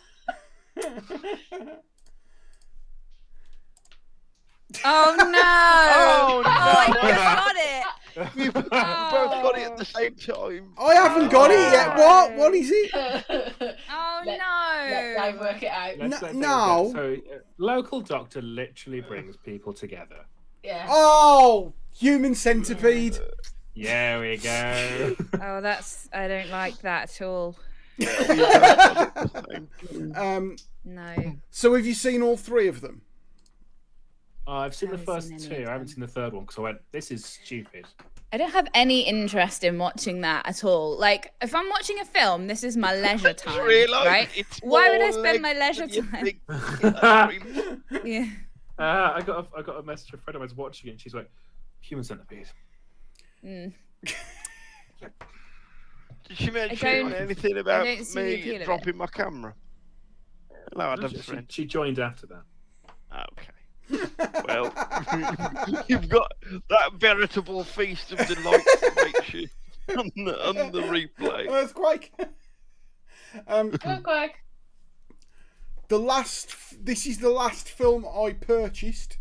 Oh no! Oh, no. I just got it. We both got it at the same time. I haven't got it yet. What? What is it? Oh Let no! Dave work it out. No. So, local doctor literally brings people together. Yeah. Oh, human centipede. There we go. Oh, I don't like that at all. No. So have you seen all three of them? I've seen the Haven't first seen any two. of I haven't them. seen the third one because I went, this is stupid. I don't have any interest in watching that at all. Like, if I'm watching a film, this is my leisure time, right? Why would I spend my leisure time? Yeah. I got a message from a friend of mine's watching it and she's like, human centipede. Mm. Did she mention don't- anything about don't see the appeal me of it. dropping my camera? Hello, I love a friend. She joined after that. Okay. Well, you've got that veritable feast of delight that makes you on the replay. Earthquake. Quick. This is the last film I purchased.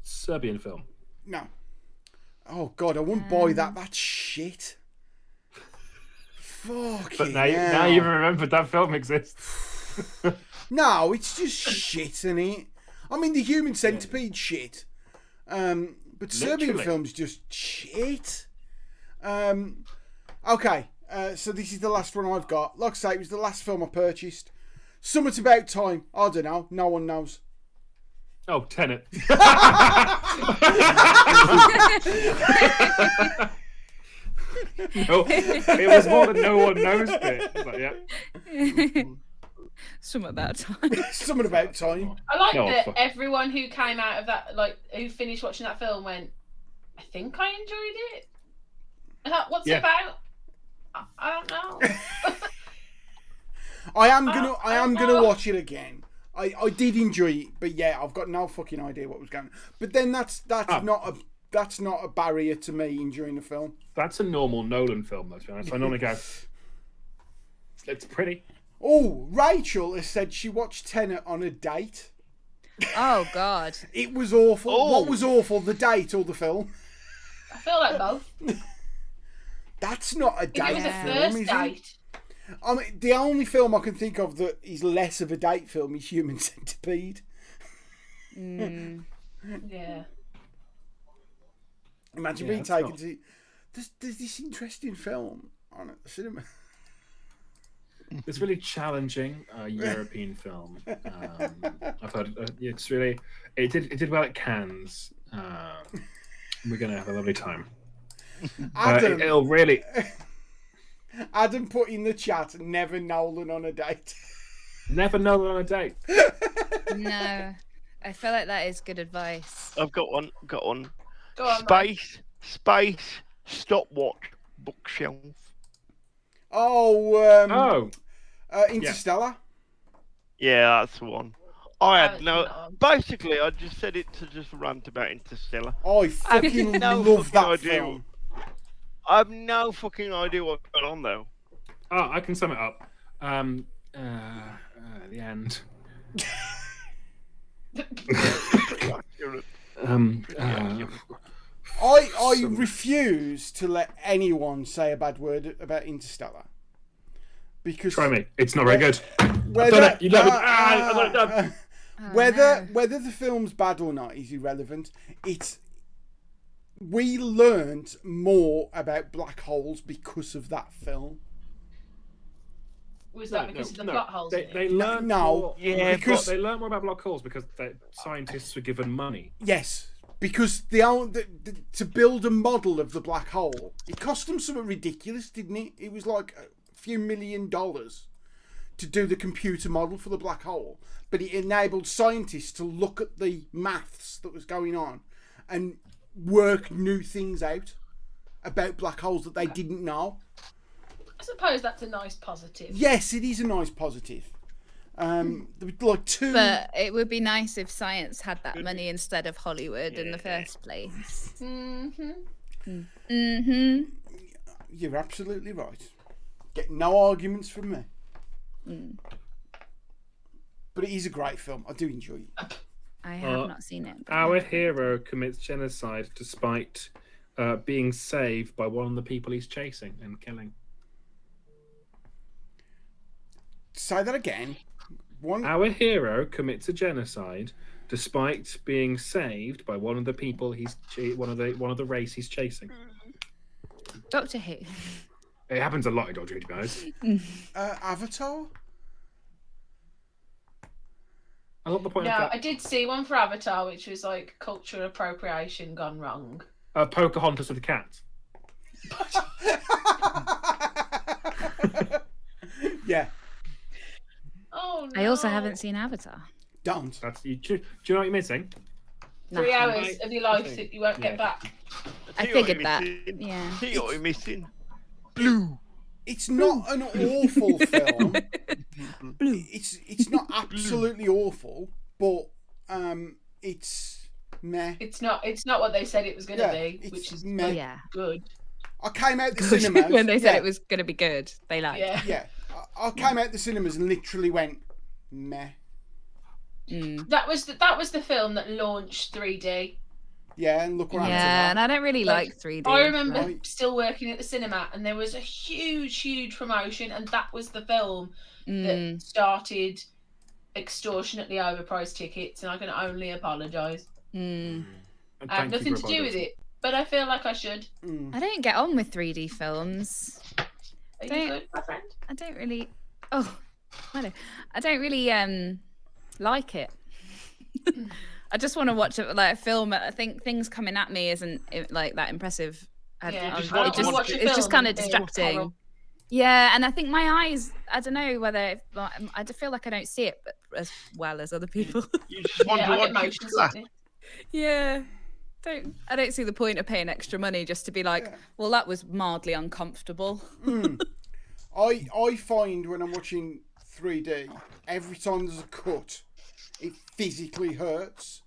Serbian film. No. Oh God, I wouldn't buy that. That's shit. Fucking But now hell. you've remembered that film exists. No, it's just shit, isn't it? I mean, the human centipede shit. But Serbian Literally. films just shit. Okay, so this is the last one I've got. Like I say, it was the last film I purchased. Something About Time. I don't know. No one knows. Oh, Tenet. No, it was more than no one knows bit. But yeah. Some about time. Something About Time. I like No, that fuck. everyone who came out of that, like, who finished watching that film went, I think I enjoyed it. What's Yeah. it about? I don't know. I am gonna know. watch it again. I did enjoy it, but yeah, I've got no fucking idea what was going on. But then that's not a barrier to me enjoying the film. That's a normal Nolan film, though, to be honest. I normally go, it's pretty. Oh, Rachel has said she watched Tenet on a date. Oh God. It was awful. Oh. What was awful, the date or the film? I feel like both. That's not a If date it was a film, first is it? date. I mean, the only film I can think of that is less of a date film is Human Centipede. Mm. Yeah. Imagine Yeah, being that's taken not- to... There's this interesting film on at the cinema. It's really challenging European film. I've heard it's really it did well at Cannes. We're gonna have a lovely time. Adam, It'll really. Adam put in the chat, never Nolan on a date. Never know on a date. No. I feel like that is good advice. I've got one. Go on, man. Space stopwatch bookshelf. Oh, Oh, Interstellar. Yeah, that's the one. I had That no. was not- Basically, I just said it to just rant about Interstellar. I fucking no love fucking that idea. film. I have no fucking idea what's going on though. I can sum it up. The end. Pretty accurate. I refuse to let anyone say a bad word about Interstellar. Because Try me. It's not very good. whether, done it. You never- I've got it done. Oh, whether no. whether the film's bad or not is irrelevant. We learned more about black holes because of that film. Was that because of the plot holes? in They it? learned No, more. yeah, because- they learned more about black holes because the scientists were given money. Yes, because to build a model of the black hole, it cost them something ridiculous, didn't it? It was like a few $1 million to do the computer model for the black hole, but it enabled scientists to look at the maths that was going on and work new things out about black holes that they didn't know. I suppose that's a nice positive. Yes, it is a nice positive. There were like two. But it would be nice if science had that money instead of Hollywood in the first place. You're absolutely right. Get no arguments from me. But it is a great film. I do enjoy it. I have not seen it. but Our yeah. hero commits genocide despite being saved by one of the people he's chasing and killing. Say that again. Our hero commits a genocide despite being saved by one of the people one of the race he's chasing. Doctor Who. It happens a lot in Doctor Who, to be honest. Avatar? I love the point No, of I did see one for Avatar, which was like cultural appropriation gone wrong. Pocahontas with the cat. Yeah. Oh no. I also haven't seen Avatar. Don't. That's you. Do you know what you're missing? 3 hours Right. of your life that you won't get back. I See what figured you're that. missing? Yeah. See what you're missing? Blue. It's not an awful film. It's not absolutely awful, but it's meh. It's not what they said it was gonna Yeah, be, it's which is meh. Yeah. good. I came out the cinemas when they said yeah, it was going to be good, they liked. Yeah. Yeah, I came out the cinemas and literally went meh. That was the film that launched 3D. Yeah, and look what happened. Yeah, and to I don't really Like, like 3D. I remember Right. still working at the cinema, and there was a huge promotion, and that was the film that started extortionately overpriced tickets, and I can only apologise. And I have thank you nothing for to do with it, but I feel like I should. I don't get on with 3D films. Are you Don't- good, my friend? I don't really. Oh, I don't really like it. I just want to watch it like a film. I think things coming at me isn't like that impressive. Yeah, just I don't want to wanna watch a it's just film kind of and feel distracting. horrible. Yeah, and I think my eyes. I don't know whether I feel like I don't see it as well as other people. You just want Yeah, to I get watch it motion flat. sickness. Yeah. I don't see the point of paying extra money just to be like, well, that was mildly uncomfortable. I find when I'm watching 3D, every time there's a cut, it physically hurts.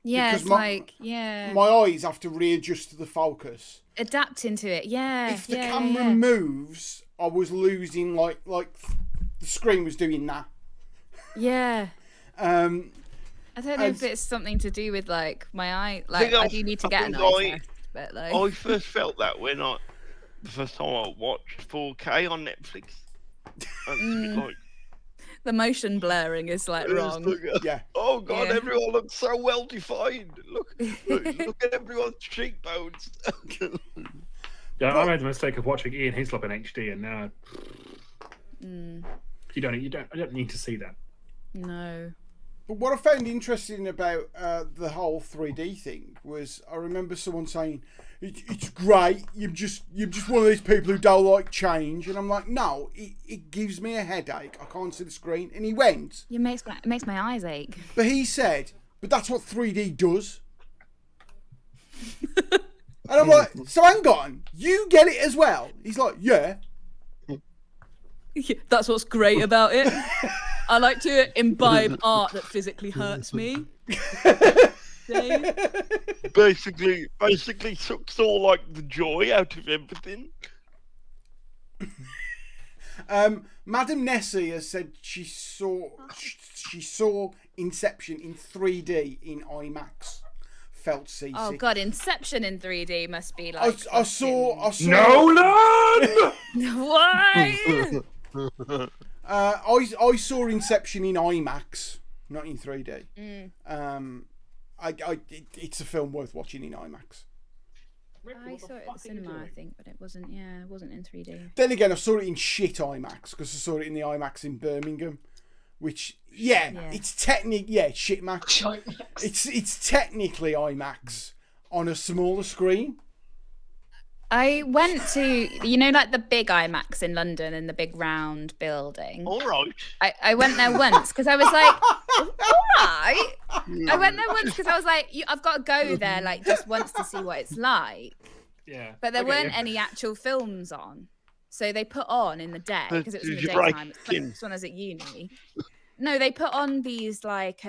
Yeah, Because it's my- like, yeah, My eyes have to readjust to the focus. adapting to it. Yeah, If the yeah, camera yeah. moves, I was losing like the screen was doing that. Yeah. Um, I don't know if And- it's something to do with like my eye. Like think I I- do need to I get an think eye I- test, but like, I first felt that when the first time I watched 4K on Netflix. And like, the motion blurring is like it was wrong. like, yeah. oh god, Yeah. everyone looks so well defined. Look at everyone's cheekbones. Yeah, I made the mistake of watching Ian Hislop in HD, and now I don't need to see that. No. But what I found interesting about the whole 3D thing was I remember someone saying it's great. You're just one of these people who don't like change, and I'm like, no, it gives me a headache. I can't see the screen. And he went, It makes my eyes ache. but he said, but that's what 3D does. And I'm like, so hang on, you get it as well? He's like, yeah. That's what's great about it. I like to imbibe art that physically hurts me. Dave? basically sucks all like the joy out of everything. Madame Nessie has said she saw Inception in 3D in IMAX. Felt seasick. Oh god, Inception in 3D must be like. I saw. Nolan! Why? I saw Inception in IMAX, not in 3D. It's a film worth watching in IMAX. I saw it at the cinema, I think, but it wasn't. Yeah, it wasn't in 3D. Then again, I saw it in shit IMAX because I saw it in the IMAX in Birmingham, which Yeah. it's shit Max. Shite. It's technically IMAX on a smaller screen. I went to, like the big IMAX in London in the big round building. All right. I went there once because I was like, all right. I went there once because I was like, I've got to go there like just once to see what it's like. Yeah. But there Okay, weren't yeah. any actual films on. So they put on in the day But because it was in did the you break daytime. in? It's when I was at uni. No, they put on these like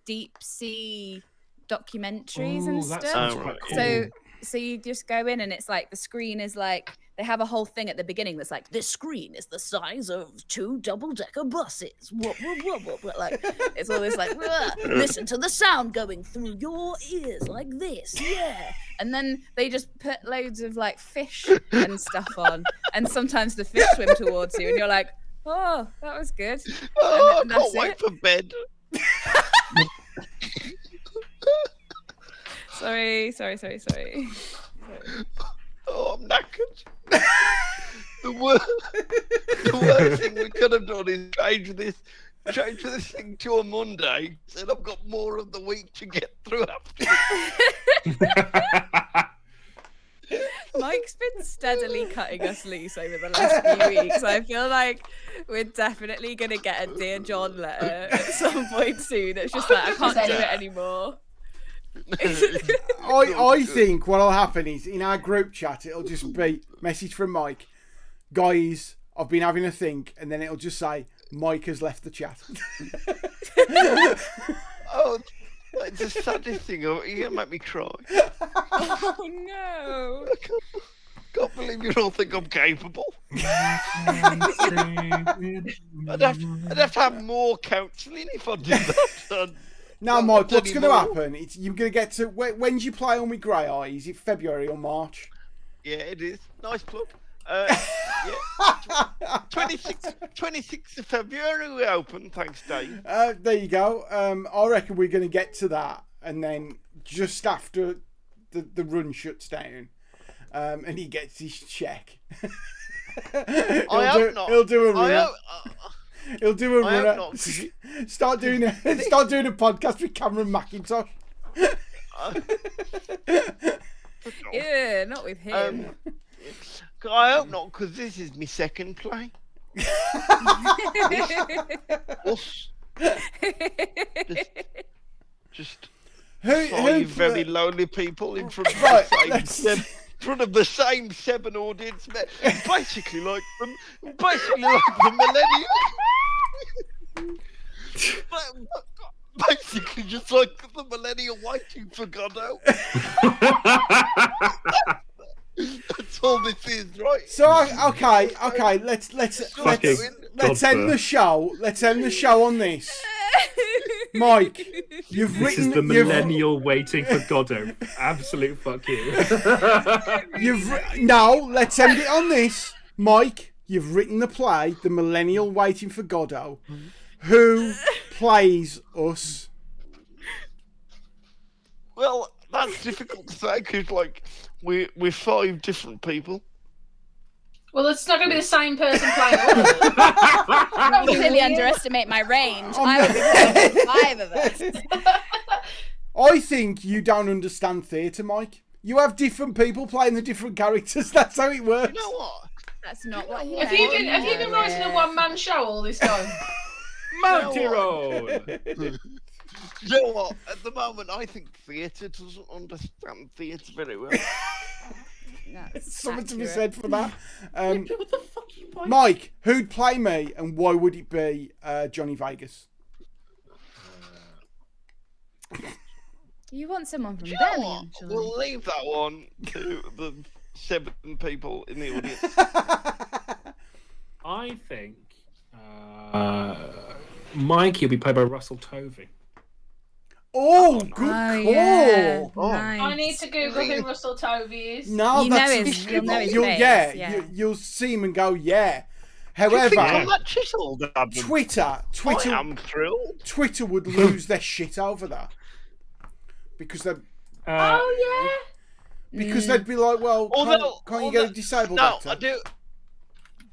deep sea documentaries and Ooh, that stuff. sounds Oh, quite right, cool. So you just go in and it's like the screen is like they have a whole thing at the beginning that's like this screen is the size of 2 double-decker buses. Like it's all this like listen to the sound going through your ears like this, yeah. And then they just put loads of like fish and stuff on, and sometimes the fish swim towards you, and you're like, oh, that was good. Oh, I And that's can't wait it. for bed. Sorry. Oh, I'm knackered. the worst thing we could have done is change this thing to a Monday. Said I've got more of the week to get through after. Mike's been steadily cutting us loose over the last few weeks. I feel like we're definitely going to get a Dear John letter at some point soon. It's just like, I can't do it anymore. I think what'll happen is in our group chat it'll just be message from Mike, guys, I've been having a think, and then it'll just say Mike has left the chat. Oh, it's the saddest thing. You're gonna make me cry. Oh no. Can't believe you don't think I'm capable. I'd have to have more counselling if I did that. Now, Not Mike, what's going to anymore. happen? It's you're going to get to when's you play on with Grey Eye? Is it February or March? Yeah, it is. Nice plug. Yeah. 26th of February we open. Thanks, Dave. There you go. I reckon we're going to get to that, and then just after the run shuts down, and he gets his check. He'll do a runner. He'll do a I hope runner. not, 'cause you- Start doing a podcast with Cameron McIntosh. Yeah, not with him. I hope not, because this is my second play. Us. Just five very lonely people in front of Right, the same same 7 audience. Basically like the millennium. Basically just like the millennial waiting for Godot. That's all this is, right? So okay, let's Fucking end the show. Let's end the show on this. Mike, you've This written is the millennial waiting for Godot. Absolute fuck you. Now let's end it on this. Mike, you've written the play, The Millennial Waiting for Godot. Who plays us? Well, that's difficult to say because, like, we're 5 different people. Well, it's not going to be the same person playing all of them. Don't clearly underestimate my range. I would be playing 5 of us. I think you don't understand theatre, Mike. You have different people playing the different characters. That's how it works. You know what? That's not what he Have you been writing a one-man show all this time? Mounty Road. You know what? At the moment, I think theatre doesn't understand theatre very well. That's Something to be accurate. said for that. What the fuck are you playing? Mike, who'd play me, and why would it be Johnny Vegas? You want someone from You know Birmingham, what? Sean. We'll leave that one to the 7 people in the audience. I think Mikey will be played by Russell Tovey. Oh, good call. Yeah. Oh. Nice. I need to Google who Russell Tovey is. No, You know that's his- you'll know his you'll, face, yeah, yeah. you'll see him and go, yeah. Think However, on that chisel, Dad. Twitter I am thrilled. Twitter would lose their shit over that because they Oh they'd be like, well, Although- can't you get a disabled No, actor? I do.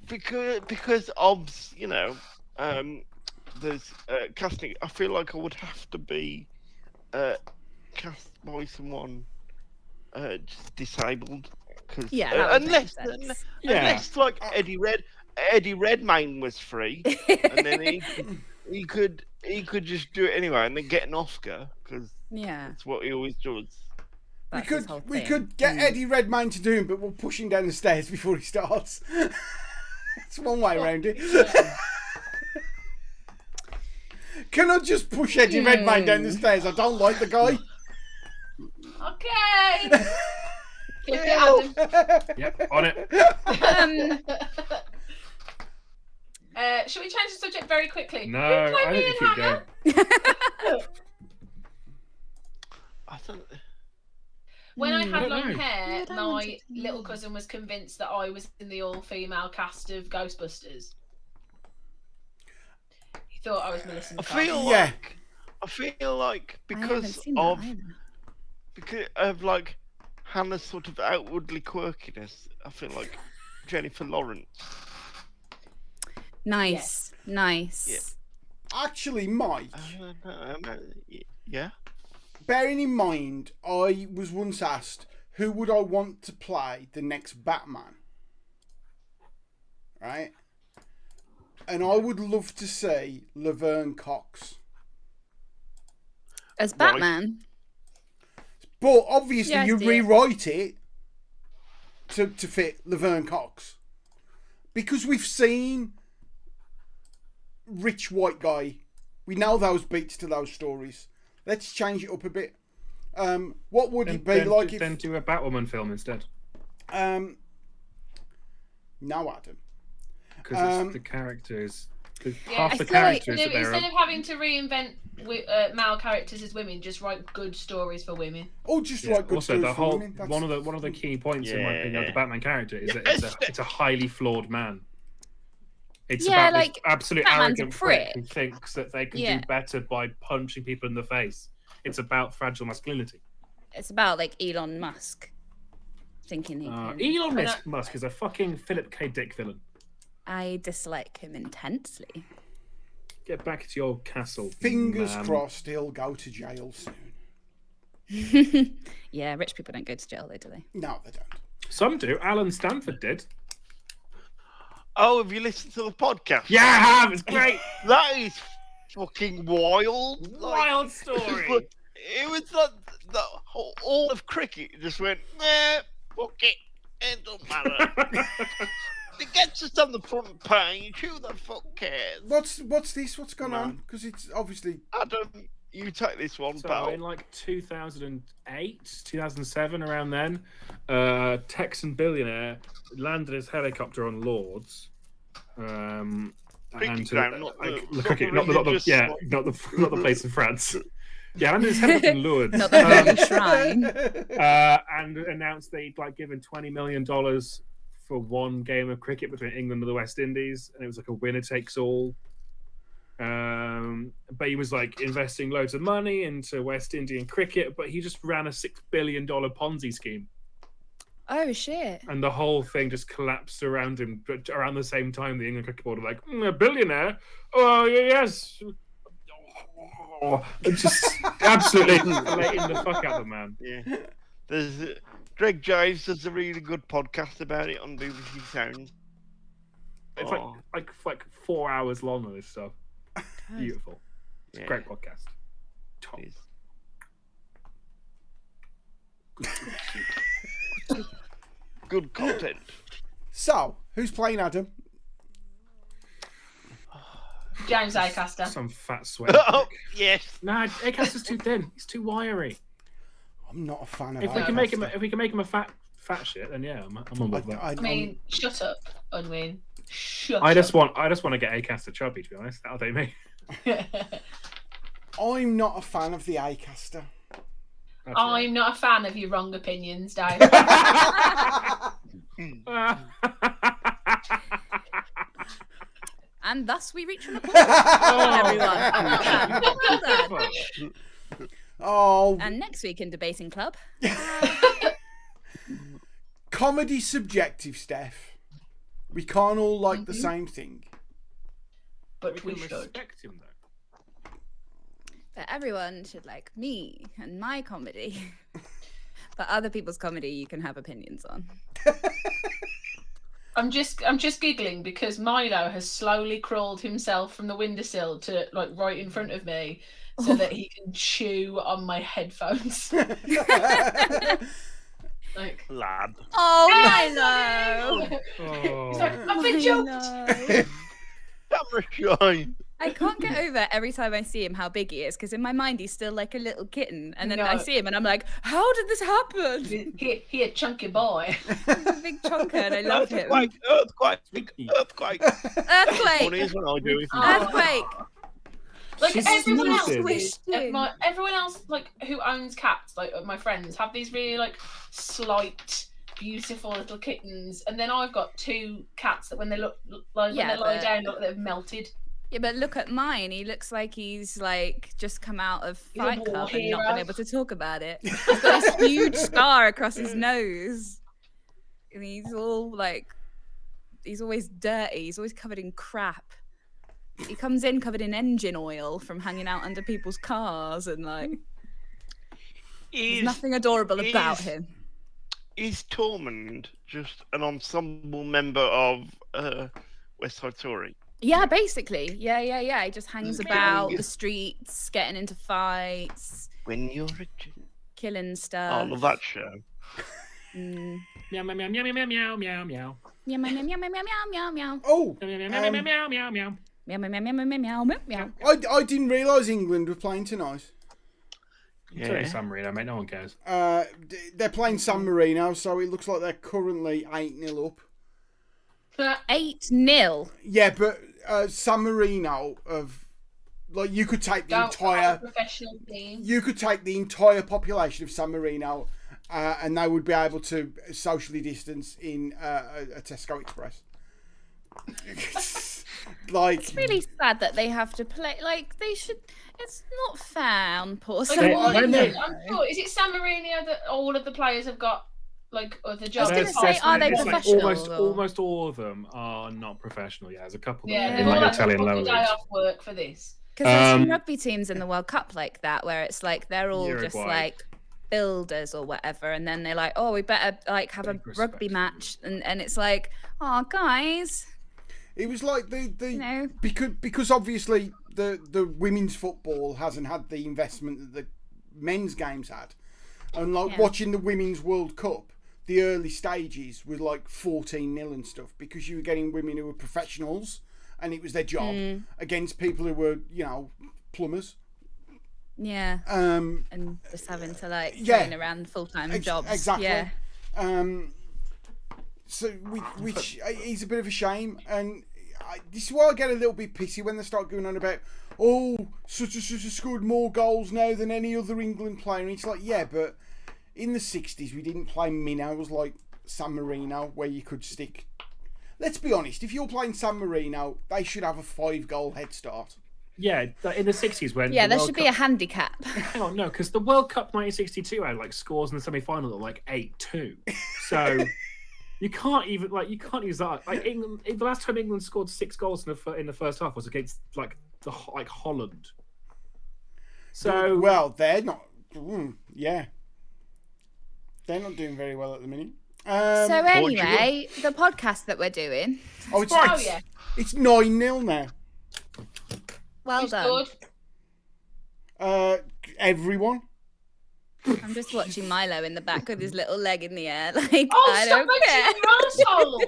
Because of, you know, there's casting. I feel like I would have to be cast by someone just disabled. Cause, Yeah, that would make unless sense. unless like Eddie Redmayne was free, and then he could just do it anyway, and then get an Oscar because Yeah, that's what he always does. that's his whole We thing. could get Eddie Redmayne to do him, but we'll push him down the stairs before he starts. It's one way around it. Can I just push Eddie Redmayne down the stairs? I don't like the guy. Okay. Flip it, Adam. Yep, on it. Shall we change the subject very quickly? No, Who played I me think and you keep Hannah? going. I thought When I I had don't long know. hair, I don't want my to do little that. cousin was convinced that I was in the all-female cast of Ghostbusters. He thought I was Melissa I McCarthy. feel like I haven't because seen that either. of like Hannah's sort of outwardly quirkiness, I feel like Jennifer Lawrence. Nice, nice. Actually, Mike, Yeah. bearing in mind, I was once asked, who would I want to play the next Batman? Right? And I would love to see Laverne Cox. As Batman, But obviously Yes, you dear. rewrite it to fit Laverne Cox. Because we've seen rich white guy. We know those beats to those stories. Let's change it up a bit. What would it be like then if... do a Batwoman film instead. No, Adam. Because the characters... Yeah, half I the feel like, characters that instead they're... of having to reinvent male characters as women, just write good stories for women. Or just Yeah, like good also, stories the for whole women. That's- one of the key points in my opinion of the Yeah. Batman character is that Yes. it's a highly flawed man. It's Yeah, about like, this absolute Batman's a arrogant prick who prick. thinks that they can Yeah. do better by punching people in the face. It's about fragile masculinity. it's about like Elon Musk thinking he can. Elon And Musk is a fucking Philip K. Dick villain. I dislike him intensely. Get back to your castle. Fingers man. crossed he'll go to jail soon. Yeah, rich people don't go to jail, though, do they? No, they don't. Some do. Alan Stanford did. Oh, have you listened to the podcast? Yeah, I have. It's great. That is fucking wild. Wild story. It was like all of cricket just went, nah, fuck it. It don't matter. It gets us on the front page. Who the fuck cares? What's this? What's going No. on? Because it's obviously... Adam, you take this one, So pal. in like 2008, 2007, around then, Texan billionaire landed his helicopter on Lords. Cricket And ground, not the- the not cricket, the not the religious yeah, one. not the place in France. Yeah, landed his helicopter in Lourdes. Not the holy shrine. And announced that he'd like given $20 million for one game of cricket between England and the West Indies, and it was like a winner takes all. But he was like investing loads of money into West Indian cricket, but he just ran a $6 billion Ponzi scheme, Oh, shit. and the whole thing just collapsed around him. But around the same time, the England cricket board were like, a billionaire? Oh, yes. Just absolutely filleting the fuck out of the man. Yeah. There's Greg Gives does a really good podcast about it on BBC Sounds. It's Oh. like 4 hours long of this stuff. Beautiful. It's Yeah, a great podcast. Top. it is. Good content. So, who's playing Adam? James Acaster. Some fat sweat. Oh, yes. Nah, Acaster's too thin. He's too wiry. I'm not a fan of If we Acaster. can make him a fat shit, then yeah, I'm on board with that. I mean, shut up, Unwin. Shut I just up. want to get Acaster chubby, to be honest. That'll do me. I'm not a fan of the Acaster. That's all right. I'm not a fan of your wrong opinions, Dave. And thus we reach an conclusion, everyone. Well done. Oh, And next week in Debating Club, comedy subjective, Steph. We can't all like the Mhm. same thing. But We we can should. respect him though. But everyone should like me and my comedy. But other people's comedy you can have opinions on. I'm just giggling because Milo has slowly crawled himself from the windowsill to like right in front of me so that he can chew on my headphones. Like, Lad. Oh, Milo! He's like, I've been jumped. Milo. Camera shy. I can't get over every time I see him how big he is, because in my mind he's still like a little kitten, and then I No. see him and I'm like, how did this happen? He a chunky boy. He's a big chonker and I love him. Earthquake. Earthquake. Earthquake! Funny is when I do it. Earthquake! Like She's everyone else, sneezing. everyone else, like who owns cats, like my friends, have these really like slight, beautiful little kittens, and then I've got 2 cats that when they look like Yeah, when they lie but- down, look like they've melted. Yeah, but look at mine. He looks like he's like just come out of He's a Fight war Club and not been hero. able to talk about it. He's got this huge scar across his nose. And he's all like, he's always dirty. He's always covered in crap. He comes in covered in engine oil from hanging out under people's cars, and like, there's Is, nothing adorable about is- him. is Tormund just an ensemble member of West Side Story? Yeah, basically. Yeah. He just hangs Okay. about the streets, getting into fights, When you're a kid. killing I stuff. love that show. Mm. Meow meow meow meow meow meow meow meow Meow, meow, meow, meow, meow, meow, meow, meow. Oh, meow meow meow meow meow meow meow. Meow, meow, meow, meow, meow, meow, meow, meow. I didn't realise England were playing tonight. It's only San Marino, mate. No one cares. They're playing San Marino, so it looks like they're currently 8-0 up. 8-0. Yeah, but San Marino of like you could take the Don't have a entire professional team. population of San Marino, and they would be able to socially distance in a Tesco Express. Like It's really sad that they have to play. Like, they should. It's not fair on poor Like, San all of when Marino. they- I'm sure. Is it San Marino that all of the players have got like other I jobs? was gonna say, are they It's like professional, almost or- almost all of them are not professional. Yeah, there's a couple that Yeah, are they've in all like had to Italian book lower a day leagues. off work for this. Because there's some Um, rugby teams in the World Cup like that, where it's like they're all just Uruguay. like builders or whatever, and then they're like, oh, we better like have a Big rugby respect. match, and it's like, oh, guys, it was like the you know, because obviously the women's football hasn't had the investment that the men's games had, and like Yeah. watching the women's World Cup, the early stages was like 14-0 and stuff because you were getting women who were professionals and it was their job against people who were plumbers. yeah, Um, and just having to like Yeah. train around full-time jobs. exactly. Yeah. So which is a bit of a shame, and this is why I get a little bit pissy when they start going on about, oh, such and such has scored more goals now than any other England player. And it's like, yeah, but in the 60s we didn't play minnows like San Marino where you could stick. Let's be honest, if you're playing San Marino, they should have a 5-goal head start. Yeah, in the 60s when Yeah, the there World should be Cup- a handicap. Hang on, no, because the World Cup 1962 had like scores in the semi-final that were like 8-2. So you can't use that. Like England, the last time England scored 6 goals in the first half was against like Holland. So Well, they're not. Yeah, they're not doing very well at the minute. So anyway, the podcast that we're doing, oh, it's Oh yeah, it's 9-0 now. well who's done. good? Everyone. I'm just watching Milo in the back with his little leg in the air, like Oh, I stop don't care. mentioning your asshole!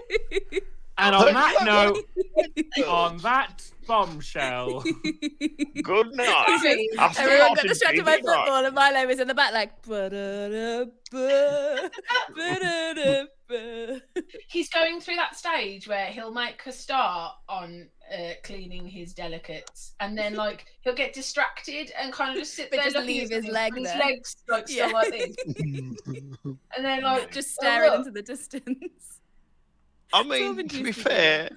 and on that note, on that bombshell. Good night. Sorry. Aston Everyone got Martin, distracted by good night. football, and Milo was in the back like. Ba-da-da-ba, ba-da-da-ba. He's going through that stage where he'll make a start on cleaning his delicates, and then like he'll get distracted and kind of just sit But there just looking leave at his something, leg and his there. legs like still Yeah. like this, and then like Just oh, staring look. into the distance. I all mean, been to be used to fair,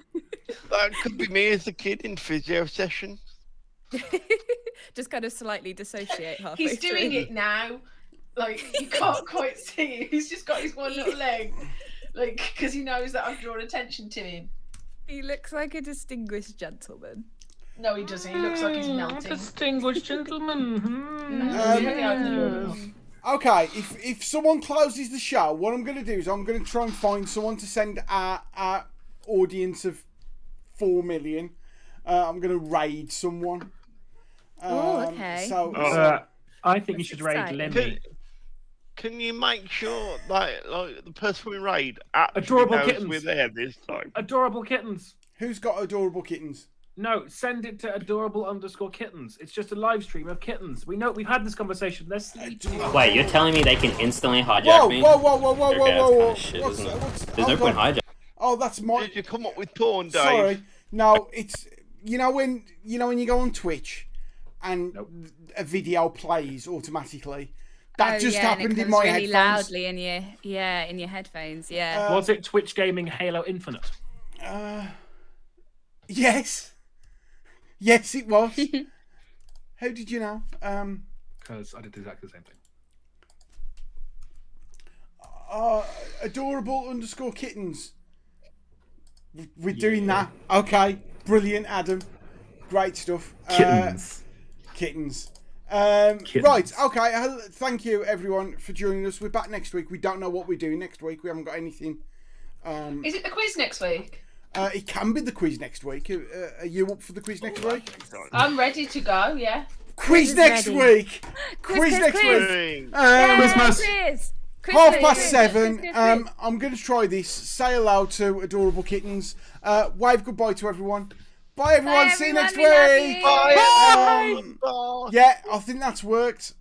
that could be me as a kid in physio session. Just kind of slightly dissociate halfway He's doing through. it now. Like you can't quite see it. He's just got his one little leg, like because he knows that I've drawn attention to him. He looks like a distinguished gentleman. No, he doesn't. He looks like he's melting. Distinguished gentleman. Okay, if someone closes the show, what I'm going to do is I'm going to try and find someone to send our audience of 4 million. I'm going to raid someone. Oh, okay. So I think you should raid exciting. Lemmy. Can you make sure that like the person we raid actually Adorable knows kittens. we're there this time? Adorable kittens. who's got adorable kittens? No, send it to adorable_kittens. It's just a live stream of kittens. We know we've had this conversation. They're sleeping. Wait, you're telling me they can instantly hijack Whoa, me? whoa, whoa, whoa, whoa, Okay, whoa, that's whoa, kinda whoa! shit, What's, isn't it? what's, There's no hold point on. hijack. Oh, that's my. Did you come up with porn, Dave? Sorry, no, it's you know when you go on Twitch and Nope. a video plays automatically. That Oh, just yeah, and it happened in comes my really headphones. loudly in your headphones. Yeah. Was it Twitch Gaming Halo Infinite? Yes, yes, it was. How did you know? Because I did exactly the same thing. Adorable_kittens. We're doing that. Okay, brilliant, Adam. Great stuff. Kittens. Kittens. Kittens. Right, okay. Thank you, everyone, for joining us. We're back next week. We don't know what we're doing next week. We haven't got anything. Is it the quiz next week? It can be the quiz next week. Are you up for the quiz next week? I'm ready to go, yeah. Quiz is next ready. week. Quiz, next quiz. week. Christmas. Quiz. 7:30. I'm going to try this. Say hello to adorable kittens. Wave goodbye to everyone. Bye, everyone. Bye, See you everyone. next We love week. you. Bye. Bye. Yeah, I think that's worked.